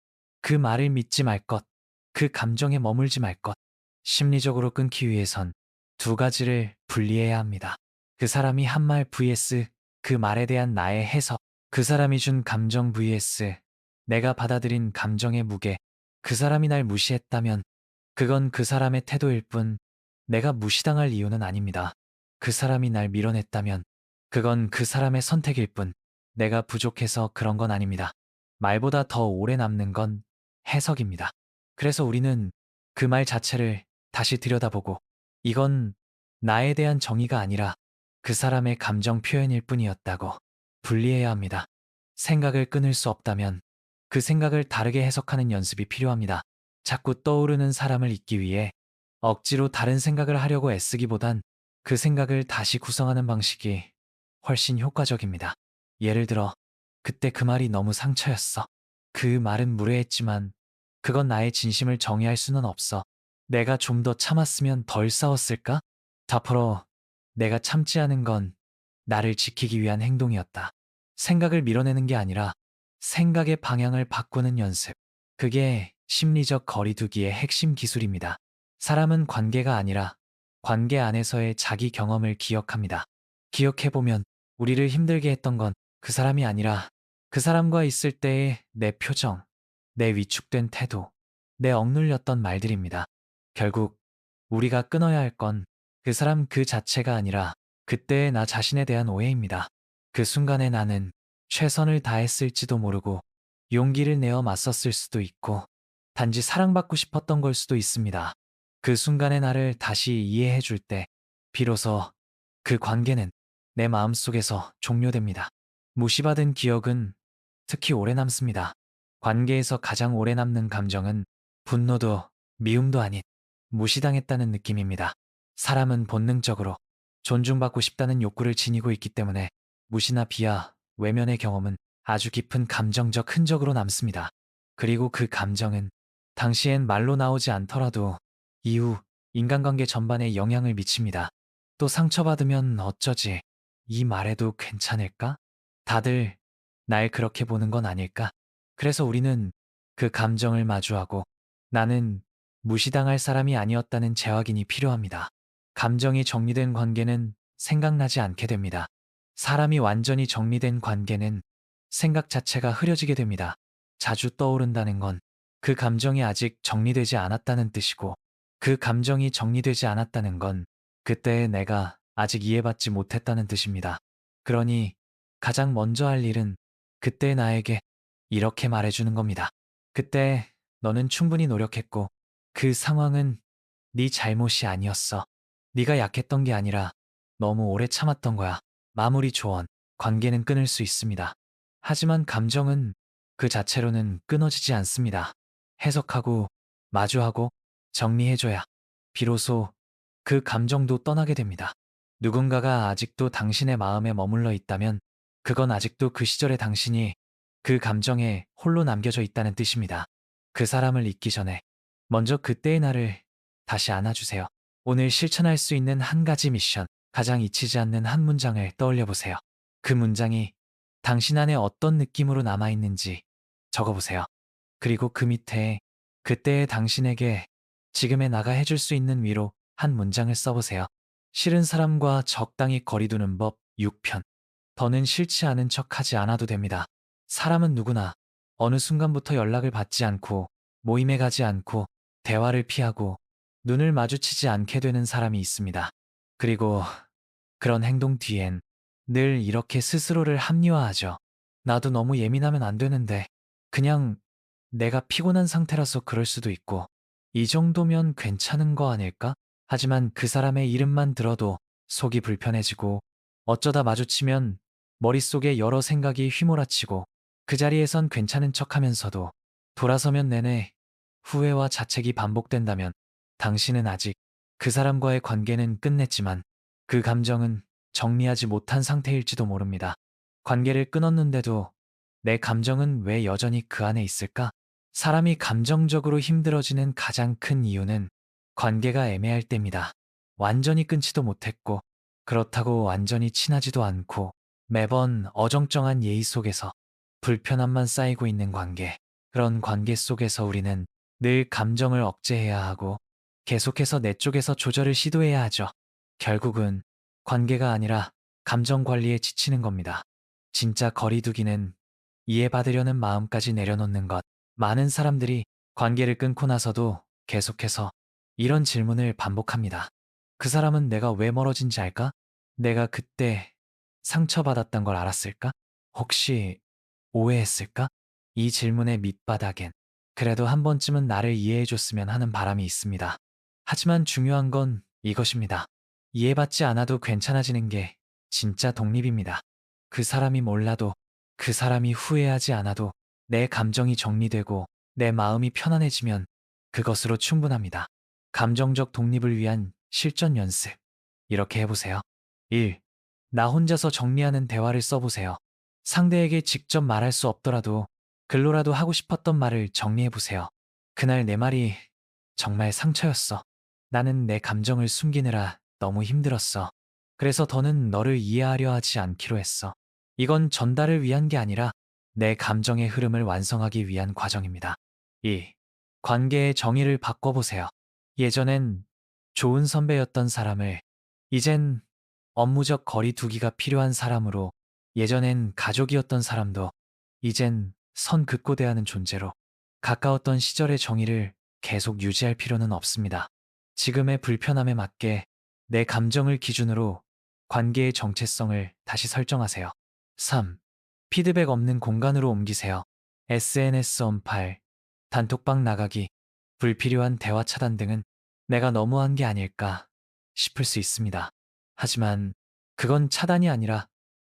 그 말을 믿지 말 것, 그 감정에 머물지 말 것. 심리적으로 끊기 위해선 두 가지를 분리해야 합니다. 그 사람이 한 말 vs 그 말에 대한 나의 해석, 그 사람이 준 감정 vs 내가 받아들인 감정의 무게. 그 사람이 날 무시했다면 그건 그 사람의 태도일 뿐 내가 무시당할 이유는 아닙니다. 그 사람이 날 밀어냈다면 그건 그 사람의 선택일 뿐 내가 부족해서 그런 건 아닙니다. 말보다 더 오래 남는 건 해석입니다. 그래서 우리는 그 말 자체를 다시 들여다보고 이건 나에 대한 정의가 아니라 그 사람의 감정 표현일 뿐이었다고 분리해야 합니다. 생각을 끊을 수 없다면 그 생각을 다르게 해석하는 연습이 필요합니다. 자꾸 떠오르는 사람을 잊기 위해 억지로 다른 생각을 하려고 애쓰기보단 그 생각을 다시 구성하는 방식이 훨씬 효과적입니다. 예를 들어, 그때 그 말이 너무 상처였어. 그 말은 무례했지만 그건 나의 진심을 정의할 수는 없어. 내가 좀 더 참았으면 덜 싸웠을까? 답으로 내가 참지 않은 건 나를 지키기 위한 행동이었다. 생각을 밀어내는 게 아니라 생각의 방향을 바꾸는 연습. 그게 심리적 거리두기의 핵심 기술입니다. 사람은 관계가 아니라 관계 안에서의 자기 경험을 기억합니다. 기억해보면 우리를 힘들게 했던 건 그 사람이 아니라 그 사람과 있을 때의 내 표정, 내 위축된 태도, 내 억눌렸던 말들입니다. 결국 우리가 끊어야 할 건 그 사람 그 자체가 아니라 그때의 나 자신에 대한 오해입니다. 그 순간에 나는 최선을 다했을지도 모르고 용기를 내어 맞섰을 수도 있고 단지 사랑받고 싶었던 걸 수도 있습니다. 그 순간의 나를 다시 이해해 줄 때 비로소 그 관계는 내 마음속에서 종료됩니다. 무시받은 기억은 특히 오래 남습니다. 관계에서 가장 오래 남는 감정은 분노도 미움도 아닌 무시당했다는 느낌입니다. 사람은 본능적으로 존중받고 싶다는 욕구를 지니고 있기 때문에 무시나 비하, 외면의 경험은 아주 깊은 감정적 흔적으로 남습니다. 그리고 그 감정은 당시엔 말로 나오지 않더라도 이후 인간관계 전반에 영향을 미칩니다. 또 상처받으면 어쩌지? 이 말해도 괜찮을까? 다들 날 그렇게 보는 건 아닐까? 그래서 우리는 그 감정을 마주하고 나는 무시당할 사람이 아니었다는 재확인이 필요합니다. 감정이 정리된 관계는 생각나지 않게 됩니다. 사람이 완전히 정리된 관계는 생각 자체가 흐려지게 됩니다. 자주 떠오른다는 건 그 감정이 아직 정리되지 않았다는 뜻이고 그 감정이 정리되지 않았다는 건 그때의 내가 아직 이해받지 못했다는 뜻입니다. 그러니 가장 먼저 할 일은 그때의 나에게 이렇게 말해주는 겁니다. 그때 너는 충분히 노력했고 그 상황은 네 잘못이 아니었어. 네가 약했던 게 아니라 너무 오래 참았던 거야. 마무리 조언, 관계는 끊을 수 있습니다. 하지만 감정은 그 자체로는 끊어지지 않습니다. 해석하고 마주하고 정리해줘야 비로소 그 감정도 떠나게 됩니다. 누군가가 아직도 당신의 마음에 머물러 있다면 그건 아직도 그 시절의 당신이 그 감정에 홀로 남겨져 있다는 뜻입니다. 그 사람을 잊기 전에 먼저 그때의 나를 다시 안아주세요. 오늘 실천할 수 있는 한 가지 미션, 가장 잊히지 않는 한 문장을 떠올려 보세요. 그 문장이 당신 안에 어떤 느낌으로 남아있는지 적어보세요. 그리고 그 밑에 그때의 당신에게 지금의 나가 해줄 수 있는 위로 한 문장을 써보세요. 싫은 사람과 적당히 거리두는 법 6편. 더는 싫지 않은 척 하지 않아도 됩니다. 사람은 누구나 어느 순간부터 연락을 받지 않고 모임에 가지 않고 대화를 피하고 눈을 마주치지 않게 되는 사람이 있습니다. 그리고 그런 행동 뒤엔 늘 이렇게 스스로를 합리화하죠. 나도 너무 예민하면 안 되는데 그냥 내가 피곤한 상태라서 그럴 수도 있고 이 정도면 괜찮은 거 아닐까? 하지만 그 사람의 이름만 들어도 속이 불편해지고 어쩌다 마주치면 머릿속에 여러 생각이 휘몰아치고 그 자리에선 괜찮은 척하면서도 돌아서면 내내 후회와 자책이 반복된다면 당신은 아직 그 사람과의 관계는 끝냈지만 그 감정은 정리하지 못한 상태일지도 모릅니다. 관계를 끊었는데도 내 감정은 왜 여전히 그 안에 있을까? 사람이 감정적으로 힘들어지는 가장 큰 이유는 관계가 애매할 때입니다. 완전히 끊지도 못했고 그렇다고 완전히 친하지도 않고 매번 어정쩡한 예의 속에서 불편함만 쌓이고 있는 관계. 그런 관계 속에서 우리는 늘 감정을 억제해야 하고 계속해서 내 쪽에서 조절을 시도해야 하죠. 결국은 관계가 아니라 감정 관리에 지치는 겁니다. 진짜 거리두기는 이해받으려는 마음까지 내려놓는 것. 많은 사람들이 관계를 끊고 나서도 계속해서 이런 질문을 반복합니다. 그 사람은 내가 왜 멀어진지 알까? 내가 그때 상처받았던 걸 알았을까? 혹시 오해했을까? 이 질문의 밑바닥엔 그래도 한 번쯤은 나를 이해해줬으면 하는 바람이 있습니다. 하지만 중요한 건 이것입니다. 이해받지 않아도 괜찮아지는 게 진짜 독립입니다. 그 사람이 몰라도, 그 사람이 후회하지 않아도, 내 감정이 정리되고 내 마음이 편안해지면 그것으로 충분합니다. 감정적 독립을 위한 실전 연습. 이렇게 해보세요. 1. 나 혼자서 정리하는 대화를 써보세요. 상대에게 직접 말할 수 없더라도 글로라도 하고 싶었던 말을 정리해보세요. 그날 내 말이 정말 상처였어. 나는 내 감정을 숨기느라 너무 힘들었어. 그래서 더는 너를 이해하려 하지 않기로 했어. 이건 전달을 위한 게 아니라 내 감정의 흐름을 완성하기 위한 과정입니다. 2. 관계의 정의를 바꿔보세요. 예전엔 좋은 선배였던 사람을 이젠 업무적 거리두기가 필요한 사람으로, 예전엔 가족이었던 사람도 이젠 선 긋고 대하는 존재로, 가까웠던 시절의 정의를 계속 유지할 필요는 없습니다. 지금의 불편함에 맞게 내 감정을 기준으로 관계의 정체성을 다시 설정하세요. 3. 피드백 없는 공간으로 옮기세요. SNS 언팔, 단톡방 나가기, 불필요한 대화 차단 등은 내가 너무한 게 아닐까 싶을 수 있습니다. 하지만 그건 차단이 아니라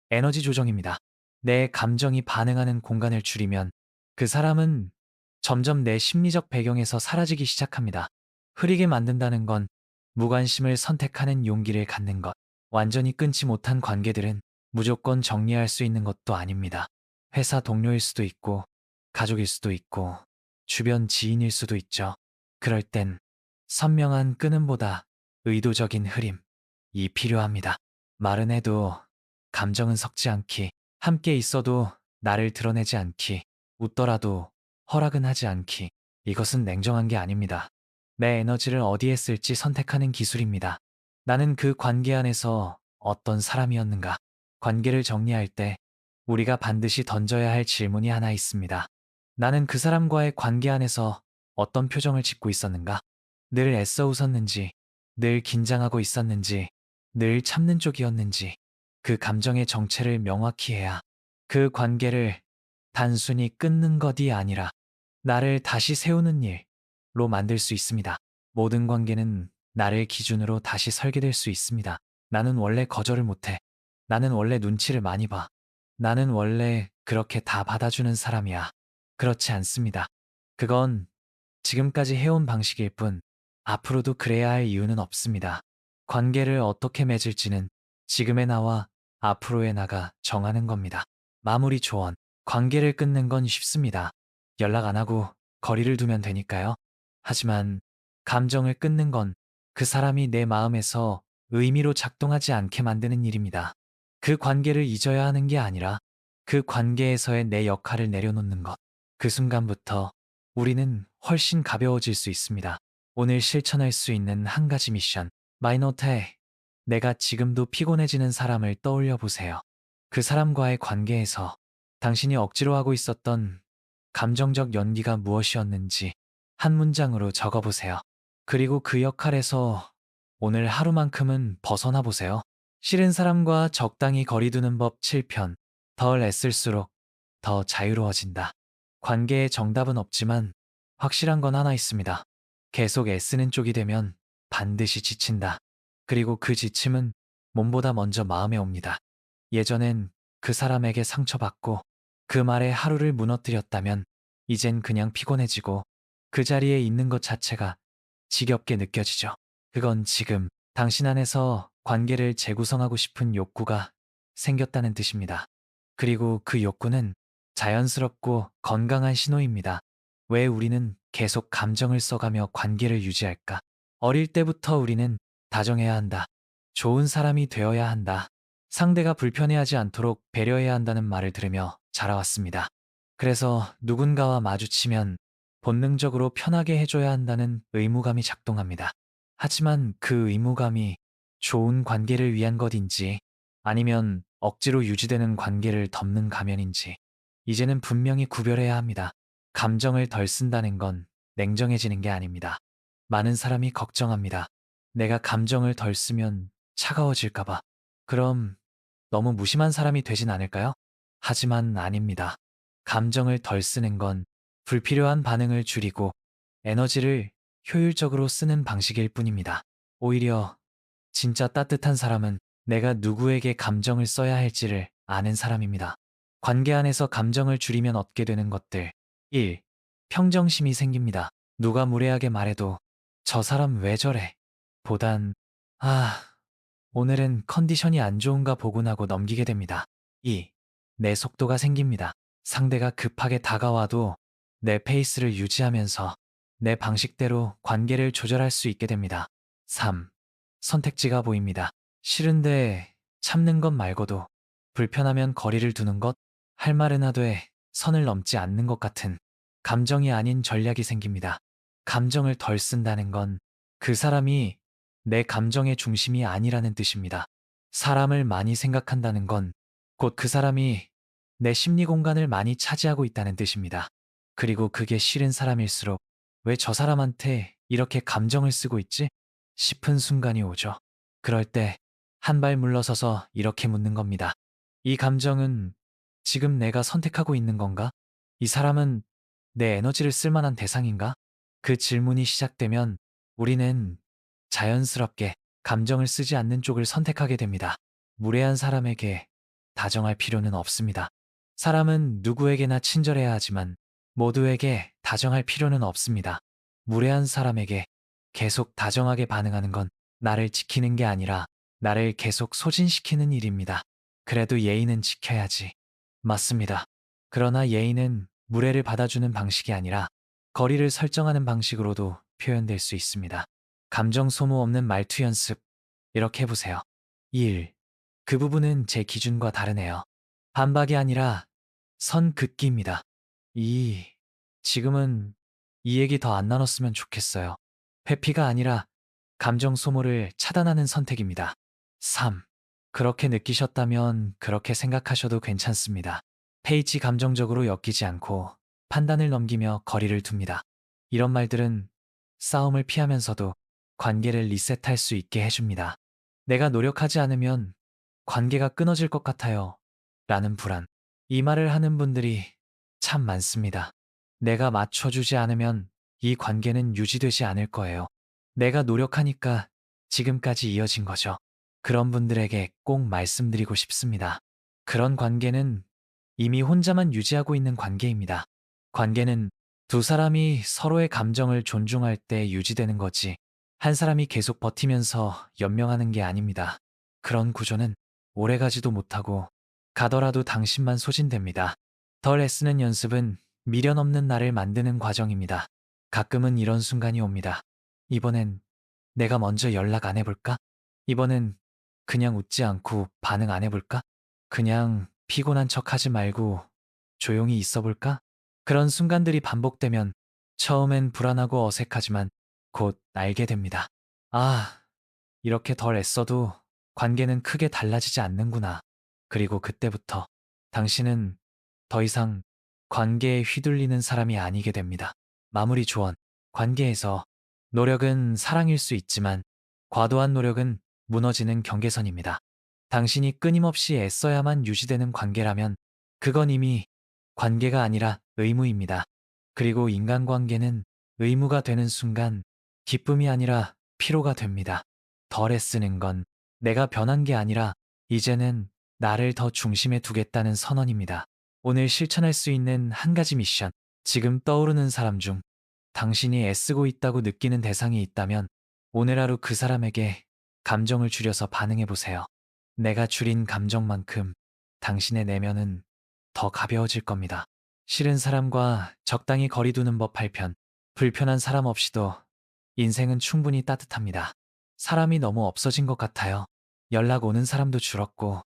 에너지 조정입니다. 내 감정이 반응하는 공간을 줄이면 그 사람은 점점 내 심리적 배경에서 사라지기 시작합니다. 흐리게 만든다는 건 무관심을 선택하는 용기를 갖는 것. 완전히 끊지 못한 관계들은 무조건 정리할 수 있는 것도 아닙니다. 회사 동료일 수도 있고, 가족일 수도 있고, 주변 지인일 수도 있죠. 그럴 땐 선명한 끊음보다 의도적인 흐림, 이 필요합니다. 말은 해도 감정은 섞지 않기, 함께 있어도 나를 드러내지 않기, 웃더라도 허락은 하지 않기. 이것은 냉정한 게 아닙니다. 내 에너지를 어디에 쓸지 선택하는 기술입니다. 나는 그 관계 안에서 어떤 사람이었는가? 관계를 정리할 때 우리가 반드시 던져야 할 질문이 하나 있습니다. 나는 그 사람과의 관계 안에서 어떤 표정을 짓고 있었는가? 늘 애써 웃었는지, 늘 긴장하고 있었는지, 늘 참는 쪽이었는지, 그 감정의 정체를 명확히 해야 그 관계를 단순히 끊는 것이 아니라 나를 다시 세우는 일로 만들 수 있습니다. 모든 관계는 나를 기준으로 다시 설계될 수 있습니다. 나는 원래 거절을 못해. 나는 원래 눈치를 많이 봐. 나는 원래 그렇게 다 받아주는 사람이야. 그렇지 않습니다. 그건 지금까지 해온 방식일 뿐, 앞으로도 그래야 할 이유는 없습니다. 관계를 어떻게 맺을지는 지금의 나와 앞으로의 나가 정하는 겁니다. 마무리 조언. 관계를 끊는 건 쉽습니다. 연락 안 하고 거리를 두면 되니까요. 하지만 감정을 끊는 건 그 사람이 내 마음에서 의미로 작동하지 않게 만드는 일입니다. 그 관계를 잊어야 하는 게 아니라 그 관계에서의 내 역할을 내려놓는 것. 그 순간부터 우리는 훨씬 가벼워질 수 있습니다. 오늘 실천할 수 있는 한 가지 미션. 마이노트에 내가 지금도 피곤해지는 사람을 떠올려 보세요. 그 사람과의 관계에서 당신이 억지로 하고 있었던 감정적 연기가 무엇이었는지 한 문장으로 적어보세요. 그리고 그 역할에서 오늘 하루만큼은 벗어나 보세요. 싫은 사람과 적당히 거리두는 법 7편. 덜 애쓸수록 더 자유로워진다. 관계에 정답은 없지만 확실한 건 하나 있습니다. 계속 애쓰는 쪽이 되면 반드시 지친다. 그리고 그 지침은 몸보다 먼저 마음에 옵니다. 예전엔 그 사람에게 상처받고 그 말에 하루를 무너뜨렸다면 이젠 그냥 피곤해지고 그 자리에 있는 것 자체가 지겹게 느껴지죠. 그건 지금 당신 안에서 관계를 재구성하고 싶은 욕구가 생겼다는 뜻입니다. 그리고 그 욕구는 자연스럽고 건강한 신호입니다. 왜 우리는 계속 감정을 써가며 관계를 유지할까? 어릴 때부터 우리는 다정해야 한다. 좋은 사람이 되어야 한다. 상대가 불편해하지 않도록 배려해야 한다는 말을 들으며 자라왔습니다. 그래서 누군가와 마주치면 본능적으로 편하게 해줘야 한다는 의무감이 작동합니다. 하지만 그 의무감이 좋은 관계를 위한 것인지 아니면 억지로 유지되는 관계를 덮는 가면인지 이제는 분명히 구별해야 합니다. 감정을 덜 쓴다는 건 냉정해지는 게 아닙니다. 많은 사람이 걱정합니다. 내가 감정을 덜 쓰면 차가워질까봐. 그럼 너무 무심한 사람이 되진 않을까요? 하지만 아닙니다. 감정을 덜 쓰는 건 불필요한 반응을 줄이고 에너지를 효율적으로 쓰는 방식일 뿐입니다. 오히려 진짜 따뜻한 사람은 내가 누구에게 감정을 써야 할지를 아는 사람입니다. 관계 안에서 감정을 줄이면 얻게 되는 것들. 1. 평정심이 생깁니다. 누가 무례하게 말해도 저 사람 왜 저래? 보단 오늘은 컨디션이 안 좋은가 보군 하고 넘기게 됩니다. 2. 내 속도가 생깁니다. 상대가 급하게 다가와도 내 페이스를 유지하면서 내 방식대로 관계를 조절할 수 있게 됩니다. 3. 선택지가 보입니다. 싫은데 참는 것 말고도 불편하면 거리를 두는 것, 할 말은 하되 선을 넘지 않는 것 같은 감정이 아닌 전략이 생깁니다. 감정을 덜 쓴다는 건 그 사람이 내 감정의 중심이 아니라는 뜻입니다. 사람을 많이 생각한다는 건 곧 그 사람이 내 심리 공간을 많이 차지하고 있다는 뜻입니다. 그리고 그게 싫은 사람일수록 왜 저 사람한테 이렇게 감정을 쓰고 있지? 싶은 순간이 오죠. 그럴 때 한 발 물러서서 이렇게 묻는 겁니다. 이 감정은 지금 내가 선택하고 있는 건가? 이 사람은 내 에너지를 쓸 만한 대상인가? 그 질문이 시작되면 우리는 자연스럽게 감정을 쓰지 않는 쪽을 선택하게 됩니다. 무례한 사람에게 다정할 필요는 없습니다. 사람은 누구에게나 친절해야 하지만 모두에게 다정할 필요는 없습니다. 무례한 사람에게 계속 다정하게 반응하는 건 나를 지키는 게 아니라 나를 계속 소진시키는 일입니다. 그래도 예의는 지켜야지. 맞습니다. 그러나 예의는 무례를 받아주는 방식이 아니라 거리를 설정하는 방식으로도 표현될 수 있습니다. 감정 소모 없는 말투 연습. 이렇게 해보세요. 1. 그 부분은 제 기준과 다르네요. 반박이 아니라 선 긋기입니다. 2. 지금은 이 얘기 더 안 나눴으면 좋겠어요. 회피가 아니라 감정 소모를 차단하는 선택입니다. 3. 그렇게 느끼셨다면 그렇게 생각하셔도 괜찮습니다. 페이지 감정적으로 엮이지 않고 판단을 넘기며 거리를 둡니다. 이런 말들은 싸움을 피하면서도 관계를 리셋할 수 있게 해줍니다. 내가 노력하지 않으면 관계가 끊어질 것 같아요. 라는 불안. 이 말을 하는 분들이 참 많습니다. 내가 맞춰주지 않으면 이 관계는 유지되지 않을 거예요. 내가 노력하니까 지금까지 이어진 거죠. 그런 분들에게 꼭 말씀드리고 싶습니다. 그런 관계는 이미 혼자만 유지하고 있는 관계입니다. 관계는 두 사람이 서로의 감정을 존중할 때 유지되는 거지, 한 사람이 계속 버티면서 연명하는 게 아닙니다. 그런 구조는 오래가지도 못하고 가더라도 당신만 소진됩니다. 덜 애쓰는 연습은 미련 없는 나를 만드는 과정입니다. 가끔은 이런 순간이 옵니다. 이번엔 내가 먼저 연락 안 해볼까? 이번엔 그냥 웃지 않고 반응 안 해볼까? 그냥 피곤한 척 하지 말고 조용히 있어 볼까? 그런 순간들이 반복되면 처음엔 불안하고 어색하지만 곧 알게 됩니다. 아, 이렇게 덜 애써도 관계는 크게 달라지지 않는구나. 그리고 그때부터 당신은 더 이상 관계에 휘둘리는 사람이 아니게 됩니다. 마무리 조언. 관계에서 노력은 사랑일 수 있지만 과도한 노력은 무너지는 경계선입니다. 당신이 끊임없이 애써야만 유지되는 관계라면 그건 이미 관계가 아니라 의무입니다. 그리고 인간관계는 의무가 되는 순간 기쁨이 아니라 피로가 됩니다. 덜 애쓰는 건 내가 변한 게 아니라 이제는 나를 더 중심에 두겠다는 선언입니다. 오늘 실천할 수 있는 한 가지 미션. 지금 떠오르는 사람 중 당신이 애쓰고 있다고 느끼는 대상이 있다면 오늘 하루 그 사람에게 감정을 줄여서 반응해 보세요. 내가 줄인 감정만큼 당신의 내면은 더 가벼워질 겁니다. 싫은 사람과 적당히 거리 두는 법 8편. 불편한 사람 없이도 인생은 충분히 따뜻합니다. 사람이 너무 없어진 것 같아요. 연락 오는 사람도 줄었고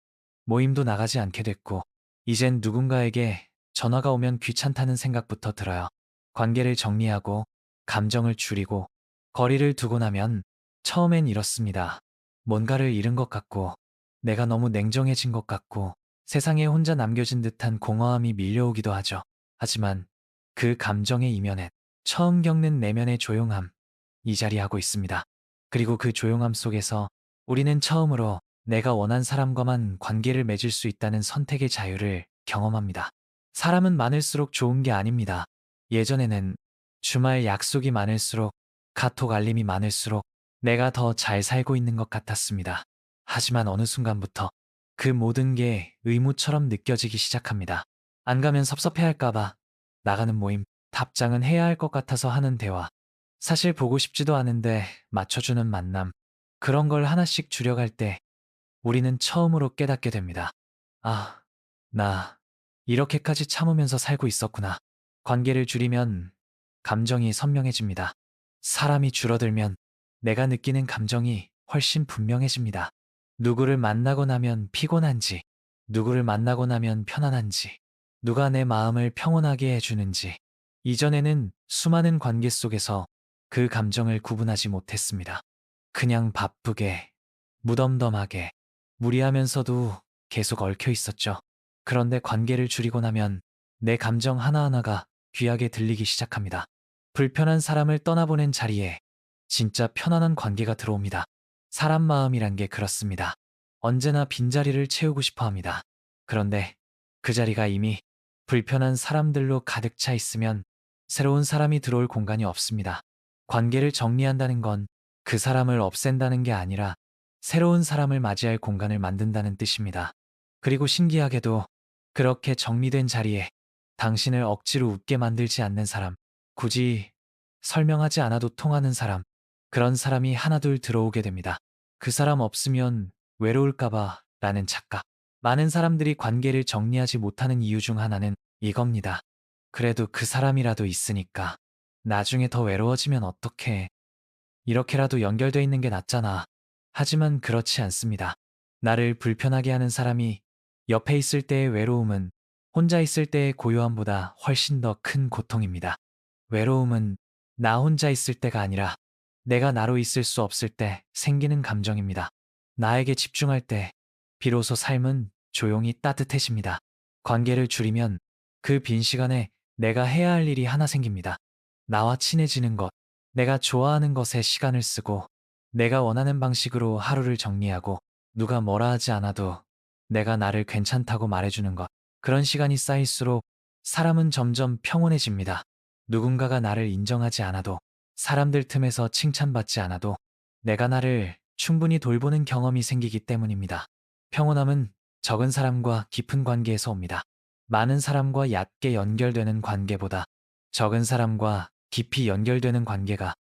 모임도 나가지 않게 됐고 이젠 누군가에게 전화가 오면 귀찮다는 생각부터 들어요. 관계를 정리하고 감정을 줄이고 거리를 두고 나면 처음엔 이렇습니다. 뭔가를 잃은 것 같고 내가 너무 냉정해진 것 같고 세상에 혼자 남겨진 듯한 공허함이 밀려오기도 하죠. 하지만 그 감정의 이면엔 처음 겪는 내면의 조용함, 이 자리하고 있습니다. 그리고 그 조용함 속에서 우리는 처음으로 내가 원한 사람과만 관계를 맺을 수 있다는 선택의 자유를 경험합니다. 사람은 많을수록 좋은 게 아닙니다. 예전에는 주말 약속이 많을수록, 카톡 알림이 많을수록 내가 더 잘 살고 있는 것 같았습니다. 하지만 어느 순간부터 그 모든 게 의무처럼 느껴지기 시작합니다. 안 가면 섭섭해할까봐, 나가는 모임, 답장은 해야 할 것 같아서 하는 대화, 사실 보고 싶지도 않은데 맞춰주는 만남, 그런 걸 하나씩 줄여갈 때 우리는 처음으로 깨닫게 됩니다. 아, 나 이렇게까지 참으면서 살고 있었구나. 관계를 줄이면 감정이 선명해집니다. 사람이 줄어들면 내가 느끼는 감정이 훨씬 분명해집니다. 누구를 만나고 나면 피곤한지, 누구를 만나고 나면 편안한지, 누가 내 마음을 평온하게 해주는지, 이전에는 수많은 관계 속에서 그 감정을 구분하지 못했습니다. 그냥 바쁘게, 무덤덤하게, 무리하면서도 계속 얽혀 있었죠. 그런데 관계를 줄이고 나면 내 감정 하나하나가 귀하게 들리기 시작합니다. 불편한 사람을 떠나보낸 자리에 진짜 편안한 관계가 들어옵니다. 사람 마음이란 게 그렇습니다. 언제나 빈자리를 채우고 싶어 합니다. 그런데 그 자리가 이미 불편한 사람들로 가득 차 있으면 새로운 사람이 들어올 공간이 없습니다. 관계를 정리한다는 건 그 사람을 없앤다는 게 아니라 새로운 사람을 맞이할 공간을 만든다는 뜻입니다. 그리고 신기하게도 그렇게 정리된 자리에 당신을 억지로 웃게 만들지 않는 사람, 굳이 설명하지 않아도 통하는 사람, 그런 사람이 하나둘 들어오게 됩니다. 그 사람 없으면 외로울까봐 라는 착각. 많은 사람들이 관계를 정리하지 못하는 이유 중 하나는 이겁니다. 그래도 그 사람이라도 있으니까. 나중에 더 외로워지면 어떡해. 이렇게라도 연결돼 있는 게 낫잖아. 하지만 그렇지 않습니다. 나를 불편하게 하는 사람이 옆에 있을 때의 외로움은 혼자 있을 때의 고요함보다 훨씬 더 큰 고통입니다. 외로움은 나 혼자 있을 때가 아니라 내가 나로 있을 수 없을 때 생기는 감정입니다. 나에게 집중할 때 비로소 삶은 조용히 따뜻해집니다. 관계를 줄이면 그 빈 시간에 내가 해야 할 일이 하나 생깁니다. 나와 친해지는 것, 내가 좋아하는 것에 시간을 쓰고 내가 원하는 방식으로 하루를 정리하고 누가 뭐라 하지 않아도 내가 나를 괜찮다고 말해주는 것. 그런 시간이 쌓일수록 사람은 점점 평온해집니다. 누군가가 나를 인정하지 않아도, 사람들 틈에서 칭찬받지 않아도 내가 나를 충분히 돌보는 경험이 생기기 때문입니다. 평온함은 적은 사람과 깊은 관계에서 옵니다. 많은 사람과 얕게 연결되는 관계보다 적은 사람과 깊이 연결되는 관계가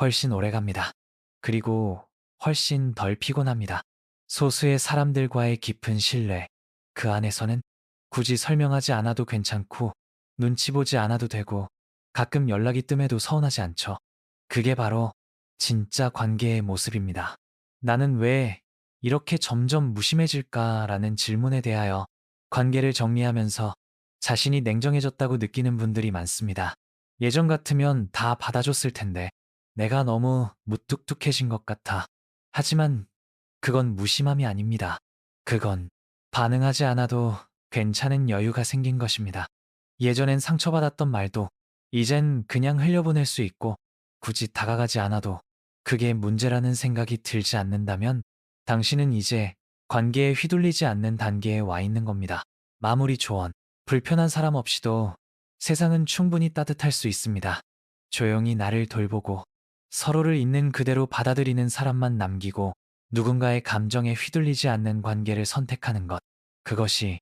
훨씬 오래갑니다. 그리고 훨씬 덜 피곤합니다. 소수의 사람들과의 깊은 신뢰, 그 안에서는 굳이 설명하지 않아도 괜찮고 눈치 보지 않아도 되고 가끔 연락이 뜸해도 서운하지 않죠. 그게 바로 진짜 관계의 모습입니다. 나는 왜 이렇게 점점 무심해질까라는 질문에 대하여 관계를 정리하면서 자신이 냉정해졌다고 느끼는 분들이 많습니다. 예전 같으면 다 받아줬을 텐데 내가 너무 무뚝뚝해진 것 같아. 하지만 그건 무심함이 아닙니다. 그건 반응하지 않아도 괜찮은 여유가 생긴 것입니다. 예전엔 상처받았던 말도 이젠 그냥 흘려보낼 수 있고 굳이 다가가지 않아도 그게 문제라는 생각이 들지 않는다면 당신은 이제 관계에 휘둘리지 않는 단계에 와 있는 겁니다. 마무리 조언. 불편한 사람 없이도 세상은 충분히 따뜻할 수 있습니다. 조용히 나를 돌보고 서로를 있는 그대로 받아들이는 사람만 남기고 누군가의 감정에 휘둘리지 않는 관계를 선택하는 것. 그것이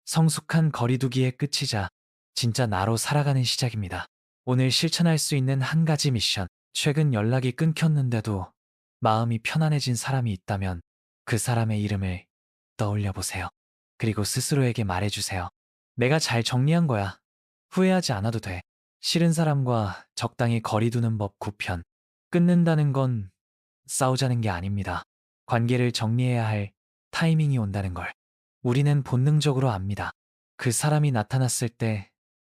성숙한 거리두기의 끝이자 진짜 나로 살아가는 시작입니다. 오늘 실천할 수 있는 한 가지 미션. 최근 연락이 끊겼는데도 마음이 편안해진 사람이 있다면 그 사람의 이름을 떠올려 보세요. 그리고 스스로에게 말해주세요. 내가 잘 정리한 거야. 후회하지 않아도 돼. 싫은 사람과 적당히 거리 두는 법 9편. 끊는다는 건 싸우자는 게 아닙니다. 관계를 정리해야 할 타이밍이 온다는 걸 우리는 본능적으로 압니다. 그 사람이 나타났을 때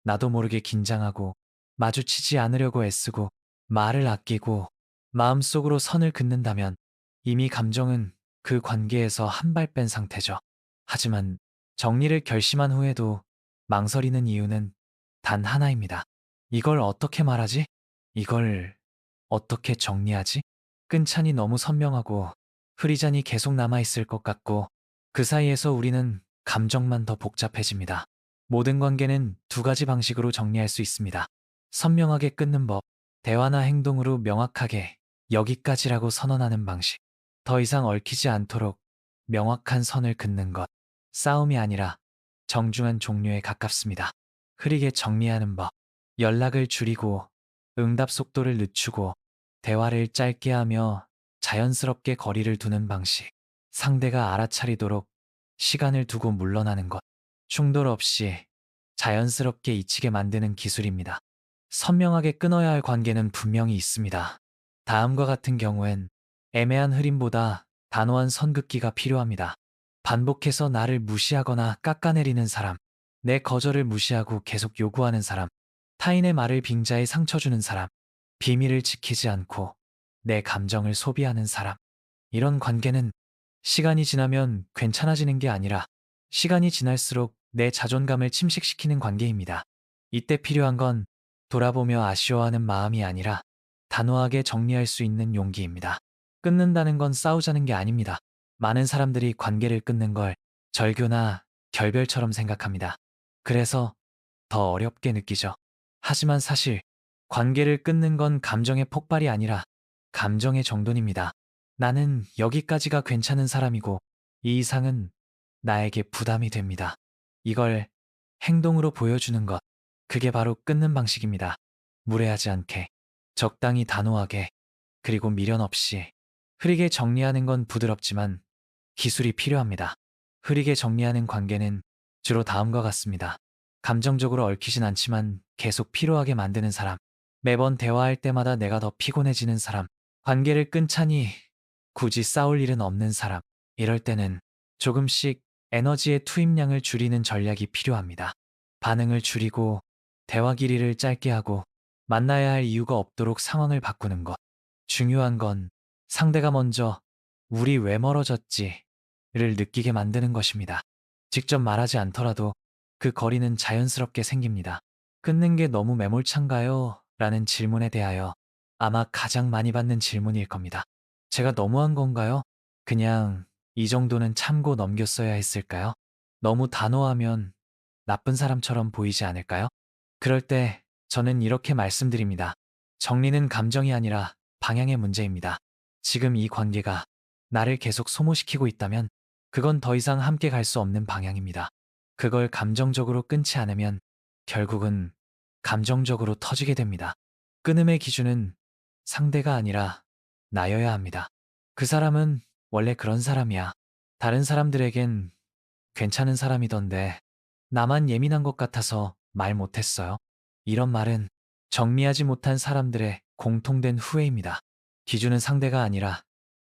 나도 모르게 긴장하고 마주치지 않으려고 애쓰고 말을 아끼고 마음속으로 선을 긋는다면 이미 감정은 그 관계에서 한 발 뺀 상태죠. 하지만 정리를 결심한 후에도 망설이는 이유는 단 하나입니다. 이걸 어떻게 말하지? 이걸 어떻게 정리하지? 끈찬이 너무 선명하고 흐리잔이 계속 남아있을 것 같고 그 사이에서 우리는 감정만 더 복잡해집니다. 모든 관계는 두 가지 방식으로 정리할 수 있습니다. 선명하게 끊는 법, 대화나 행동으로 명확하게 여기까지라고 선언하는 방식, 더 이상 얽히지 않도록 명확한 선을 긋는 것, 싸움이 아니라 정중한 종료에 가깝습니다. 흐리게 정리하는 법, 연락을 줄이고 응답 속도를 늦추고 대화를 짧게 하며 자연스럽게 거리를 두는 방식, 상대가 알아차리도록 시간을 두고 물러나는 것, 충돌 없이 자연스럽게 잊히게 만드는 기술입니다. 선명하게 끊어야 할 관계는 분명히 있습니다. 다음과 같은 경우엔 애매한 흐림보다 단호한 선긋기가 필요합니다. 반복해서 나를 무시하거나 깎아내리는 사람, 내 거절을 무시하고 계속 요구하는 사람, 타인의 말을 빙자해 상처 주는 사람, 비밀을 지키지 않고 내 감정을 소비하는 사람. 이런 관계는 시간이 지나면 괜찮아지는 게 아니라 시간이 지날수록 내 자존감을 침식시키는 관계입니다. 이때 필요한 건 돌아보며 아쉬워하는 마음이 아니라 단호하게 정리할 수 있는 용기입니다. 끊는다는 건 싸우자는 게 아닙니다. 많은 사람들이 관계를 끊는 걸 절교나 결별처럼 생각합니다. 그래서 더 어렵게 느끼죠. 하지만 사실 관계를 끊는 건 감정의 폭발이 아니라 감정의 정돈입니다. 나는 여기까지가 괜찮은 사람이고 이 이상은 나에게 부담이 됩니다. 이걸 행동으로 보여주는 것, 그게 바로 끊는 방식입니다. 무례하지 않게, 적당히 단호하게, 그리고 미련 없이. 흐리게 정리하는 건 부드럽지만 기술이 필요합니다. 흐리게 정리하는 관계는 주로 다음과 같습니다. 감정적으로 얽히진 않지만 계속 피로하게 만드는 사람, 매번 대화할 때마다 내가 더 피곤해지는 사람, 관계를 끊자니 굳이 싸울 일은 없는 사람, 이럴 때는 조금씩 에너지의 투입량을 줄이는 전략이 필요합니다. 반응을 줄이고 대화 길이를 짧게 하고 만나야 할 이유가 없도록 상황을 바꾸는 것. 중요한 건 상대가 먼저 우리 왜 멀어졌지를 느끼게 만드는 것입니다. 직접 말하지 않더라도 그 거리는 자연스럽게 생깁니다. 끊는 게 너무 매몰찬가요? 라는 질문에 대하여 아마 가장 많이 받는 질문일 겁니다. 제가 너무한 건가요? 그냥 이 정도는 참고 넘겼어야 했을까요? 너무 단호하면 나쁜 사람처럼 보이지 않을까요? 그럴 때 저는 이렇게 말씀드립니다. 정리는 감정이 아니라 방향의 문제입니다. 지금 이 관계가 나를 계속 소모시키고 있다면 그건 더 이상 함께 갈 수 없는 방향입니다. 그걸 감정적으로 끊지 않으면 결국은 감정적으로 터지게 됩니다. 끊음의 기준은 상대가 아니라 나여야 합니다. 그 사람은 원래 그런 사람이야. 다른 사람들에겐 괜찮은 사람이던데 나만 예민한 것 같아서 말 못했어요. 이런 말은 정리하지 못한 사람들의 공통된 후회입니다. 기준은 상대가 아니라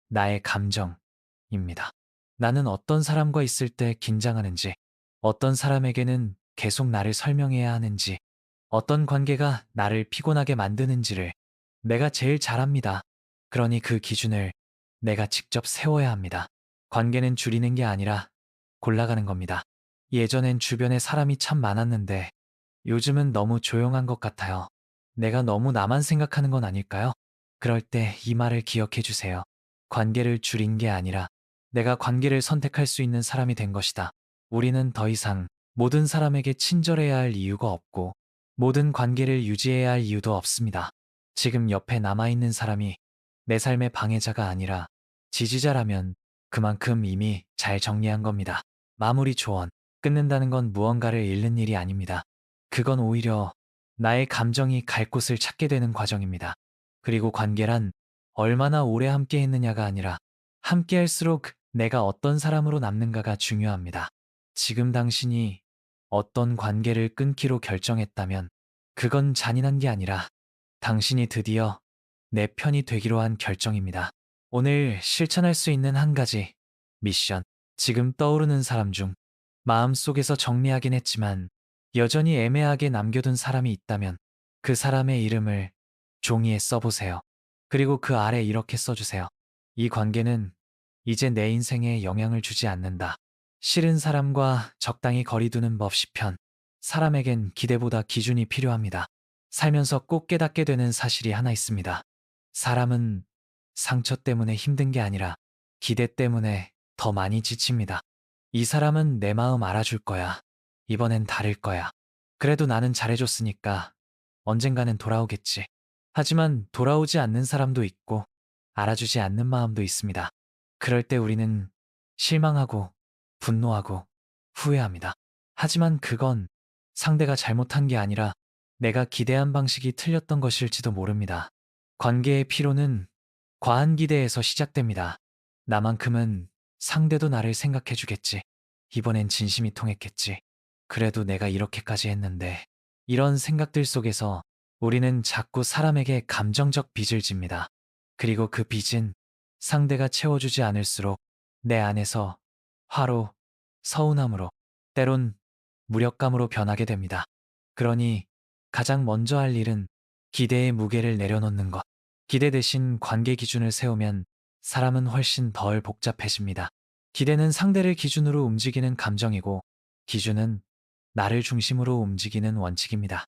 나의 감정입니다. 나는 어떤 사람과 있을 때 긴장하는지, 어떤 사람에게는 계속 나를 설명해야 하는지, 어떤 관계가 나를 피곤하게 만드는지를 내가 제일 잘 압니다. 그러니 그 기준을 내가 직접 세워야 합니다. 관계는 줄이는 게 아니라 골라가는 겁니다. 예전엔 주변에 사람이 참 많았는데 요즘은 너무 조용한 것 같아요. 내가 너무 나만 생각하는 건 아닐까요? 그럴 때 이 말을 기억해 주세요. 관계를 줄인 게 아니라 내가 관계를 선택할 수 있는 사람이 된 것이다. 우리는 더 이상 모든 사람에게 친절해야 할 이유가 없고 모든 관계를 유지해야 할 이유도 없습니다. 지금 옆에 남아있는 사람이 내 삶의 방해자가 아니라 지지자라면 그만큼 이미 잘 정리한 겁니다. 마무리 조언. 끊는다는 건 무언가를 잃는 일이 아닙니다. 그건 오히려 나의 감정이 갈 곳을 찾게 되는 과정입니다. 그리고 관계란 얼마나 오래 함께 했느냐가 아니라 함께 할수록 내가 어떤 사람으로 남는가가 중요합니다. 지금 당신이 어떤 관계를 끊기로 결정했다면 그건 잔인한 게 아니라 당신이 드디어 내 편이 되기로 한 결정입니다. 오늘 실천할 수 있는 한 가지 미션. 지금 떠오르는 사람 중 마음속에서 정리하긴 했지만 여전히 애매하게 남겨둔 사람이 있다면 그 사람의 이름을 종이에 써보세요. 그리고 그 아래 이렇게 써주세요. 이 관계는 이제 내 인생에 영향을 주지 않는다. 싫은 사람과 적당히 거리두는 법 10편. 사람에겐 기대보다 기준이 필요합니다. 살면서 꼭 깨닫게 되는 사실이 하나 있습니다. 사람은 상처 때문에 힘든 게 아니라 기대 때문에 더 많이 지칩니다. 이 사람은 내 마음 알아줄 거야. 이번엔 다를 거야. 그래도 나는 잘해줬으니까 언젠가는 돌아오겠지. 하지만 돌아오지 않는 사람도 있고 알아주지 않는 마음도 있습니다. 그럴 때 우리는 실망하고 분노하고 후회합니다. 하지만 그건 상대가 잘못한 게 아니라 내가 기대한 방식이 틀렸던 것일지도 모릅니다. 관계의 피로는 과한 기대에서 시작됩니다. 나만큼은 상대도 나를 생각해 주겠지. 이번엔 진심이 통했겠지. 그래도 내가 이렇게까지 했는데. 이런 생각들 속에서 우리는 자꾸 사람에게 감정적 빚을 집니다. 그리고 그 빚은 상대가 채워주지 않을수록 내 안에서 화로, 서운함으로, 때론 무력감으로 변하게 됩니다. 그러니 가장 먼저 할 일은 기대의 무게를 내려놓는 것. 기대 대신 관계 기준을 세우면 사람은 훨씬 덜 복잡해집니다. 기대는 상대를 기준으로 움직이는 감정이고, 기준은 나를 중심으로 움직이는 원칙입니다.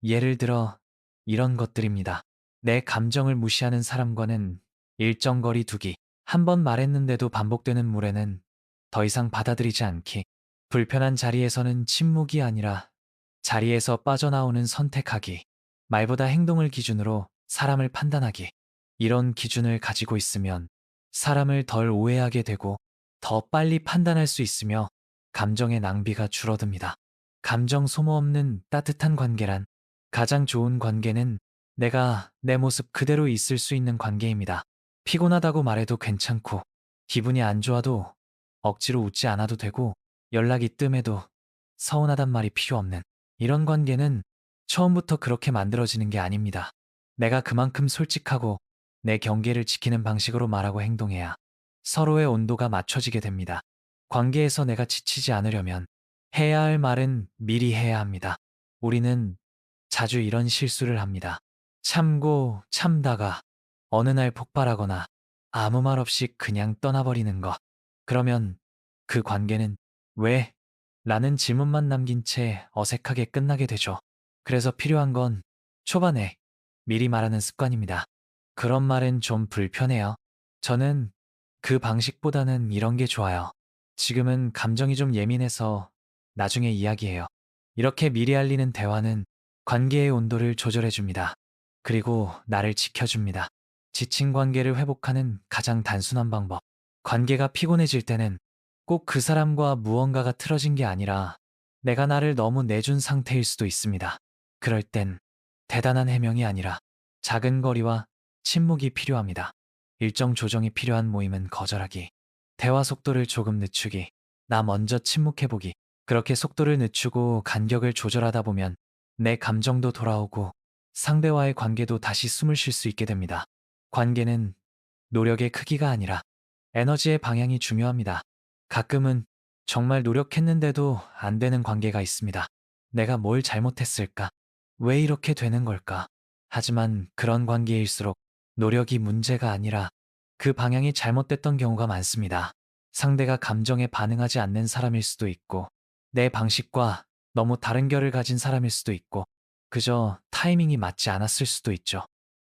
예를 들어 이런 것들입니다. 내 감정을 무시하는 사람과는 일정 거리 두기. 한 번 말했는데도 반복되는 물에는 더 이상 받아들이지 않기. 불편한 자리에서는 침묵이 아니라 자리에서 빠져나오는 선택하기. 말보다 행동을 기준으로 사람을 판단하기. 이런 기준을 가지고 있으면 사람을 덜 오해하게 되고 더 빨리 판단할 수 있으며 감정의 낭비가 줄어듭니다. 감정 소모 없는 따뜻한 관계란 가장 좋은 관계는 내가 내 모습 그대로 있을 수 있는 관계입니다. 피곤하다고 말해도 괜찮고, 기분이 안 좋아도 억지로 웃지 않아도 되고, 연락이 뜸해도 서운하단 말이 필요 없는 이런 관계는 처음부터 그렇게 만들어지는 게 아닙니다. 내가 그만큼 솔직하고 내 경계를 지키는 방식으로 말하고 행동해야 서로의 온도가 맞춰지게 됩니다. 관계에서 내가 지치지 않으려면 해야 할 말은 미리 해야 합니다. 우리는 자주 이런 실수를 합니다. 참고 참다가 어느 날 폭발하거나 아무 말 없이 그냥 떠나버리는 것. 그러면 그 관계는 왜? 라는 질문만 남긴 채 어색하게 끝나게 되죠. 그래서 필요한 건 초반에 미리 말하는 습관입니다. 그런 말은 좀 불편해요. 저는 그 방식보다는 이런 게 좋아요. 지금은 감정이 좀 예민해서 나중에 이야기해요. 이렇게 미리 알리는 대화는 관계의 온도를 조절해줍니다. 그리고 나를 지켜줍니다. 지친 관계를 회복하는 가장 단순한 방법. 관계가 피곤해질 때는 꼭 그 사람과 무언가가 틀어진 게 아니라 내가 나를 너무 내준 상태일 수도 있습니다. 그럴 땐 대단한 해명이 아니라 작은 거리와 침묵이 필요합니다. 일정 조정이 필요한 모임은 거절하기. 대화 속도를 조금 늦추기. 나 먼저 침묵해보기. 그렇게 속도를 늦추고 간격을 조절하다 보면 내 감정도 돌아오고 상대와의 관계도 다시 숨을 쉴 수 있게 됩니다. 관계는 노력의 크기가 아니라 에너지의 방향이 중요합니다. 가끔은 정말 노력했는데도 안 되는 관계가 있습니다. 내가 뭘 잘못했을까? 왜 이렇게 되는 걸까? 하지만 그런 관계일수록 노력이 문제가 아니라 그 방향이 잘못됐던 경우가 많습니다. 상대가 감정에 반응하지 않는 사람일 수도 있고, 내 방식과 너무 다른 결을 가진 사람일 수도 있고, 그저 타이밍이 맞지 않았을 수도 있죠.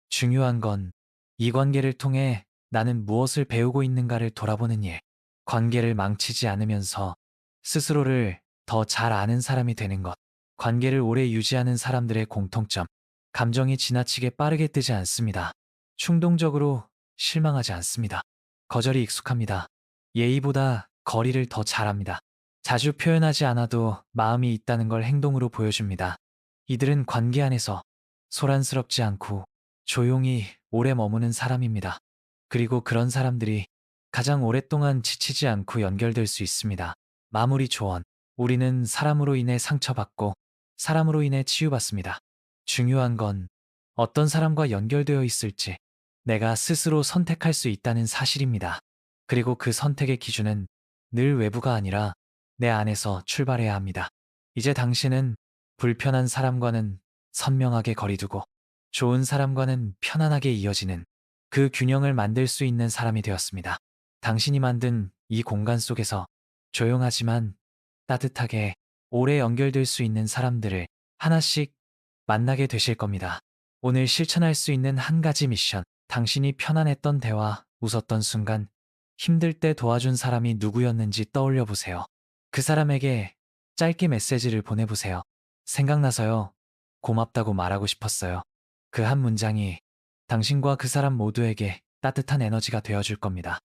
중요한 건 이 관계를 통해 나는 무엇을 배우고 있는가를 돌아보는 일, 관계를 망치지 않으면서 스스로를 더 잘 아는 사람이 되는 것, 관계를 오래 유지하는 사람들의 공통점, 감정이 지나치게 빠르게 뜨지 않습니다. 충동적으로 실망하지 않습니다. 거절이 익숙합니다. 예의보다 거리를 더 잘합니다. 자주 표현하지 않아도 마음이 있다는 걸 행동으로 보여줍니다. 이들은 관계 안에서 소란스럽지 않고 조용히 오래 머무는 사람입니다. 그리고 그런 사람들이 가장 오랫동안 지치지 않고 연결될 수 있습니다. 마무리 조언. 우리는 사람으로 인해 상처받고 사람으로 인해 치유받습니다. 중요한 건 어떤 사람과 연결되어 있을지 내가 스스로 선택할 수 있다는 사실입니다. 그리고 그 선택의 기준은 늘 외부가 아니라 내 안에서 출발해야 합니다. 이제 당신은 불편한 사람과는 선명하게 거리두고 좋은 사람과는 편안하게 이어지는 그 균형을 만들 수 있는 사람이 되었습니다. 당신이 만든 이 공간 속에서 조용하지만 따뜻하게 오래 연결될 수 있는 사람들을 하나씩 만나게 되실 겁니다. 오늘 실천할 수 있는 한 가지 미션. 당신이 편안했던 대화, 웃었던 순간, 힘들 때 도와준 사람이 누구였는지 떠올려 보세요. 그 사람에게 짧게 메시지를 보내보세요. 생각나서요. 고맙다고 말하고 싶었어요. 그 한 문장이 당신과 그 사람 모두에게 따뜻한 에너지가 되어줄 겁니다.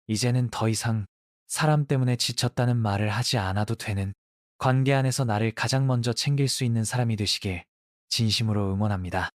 이제는 더 이상 사람 때문에 지쳤다는 말을 하지 않아도 되는, 관계 안에서 나를 가장 먼저 챙길 수 있는 사람이 되시길 진심으로 응원합니다.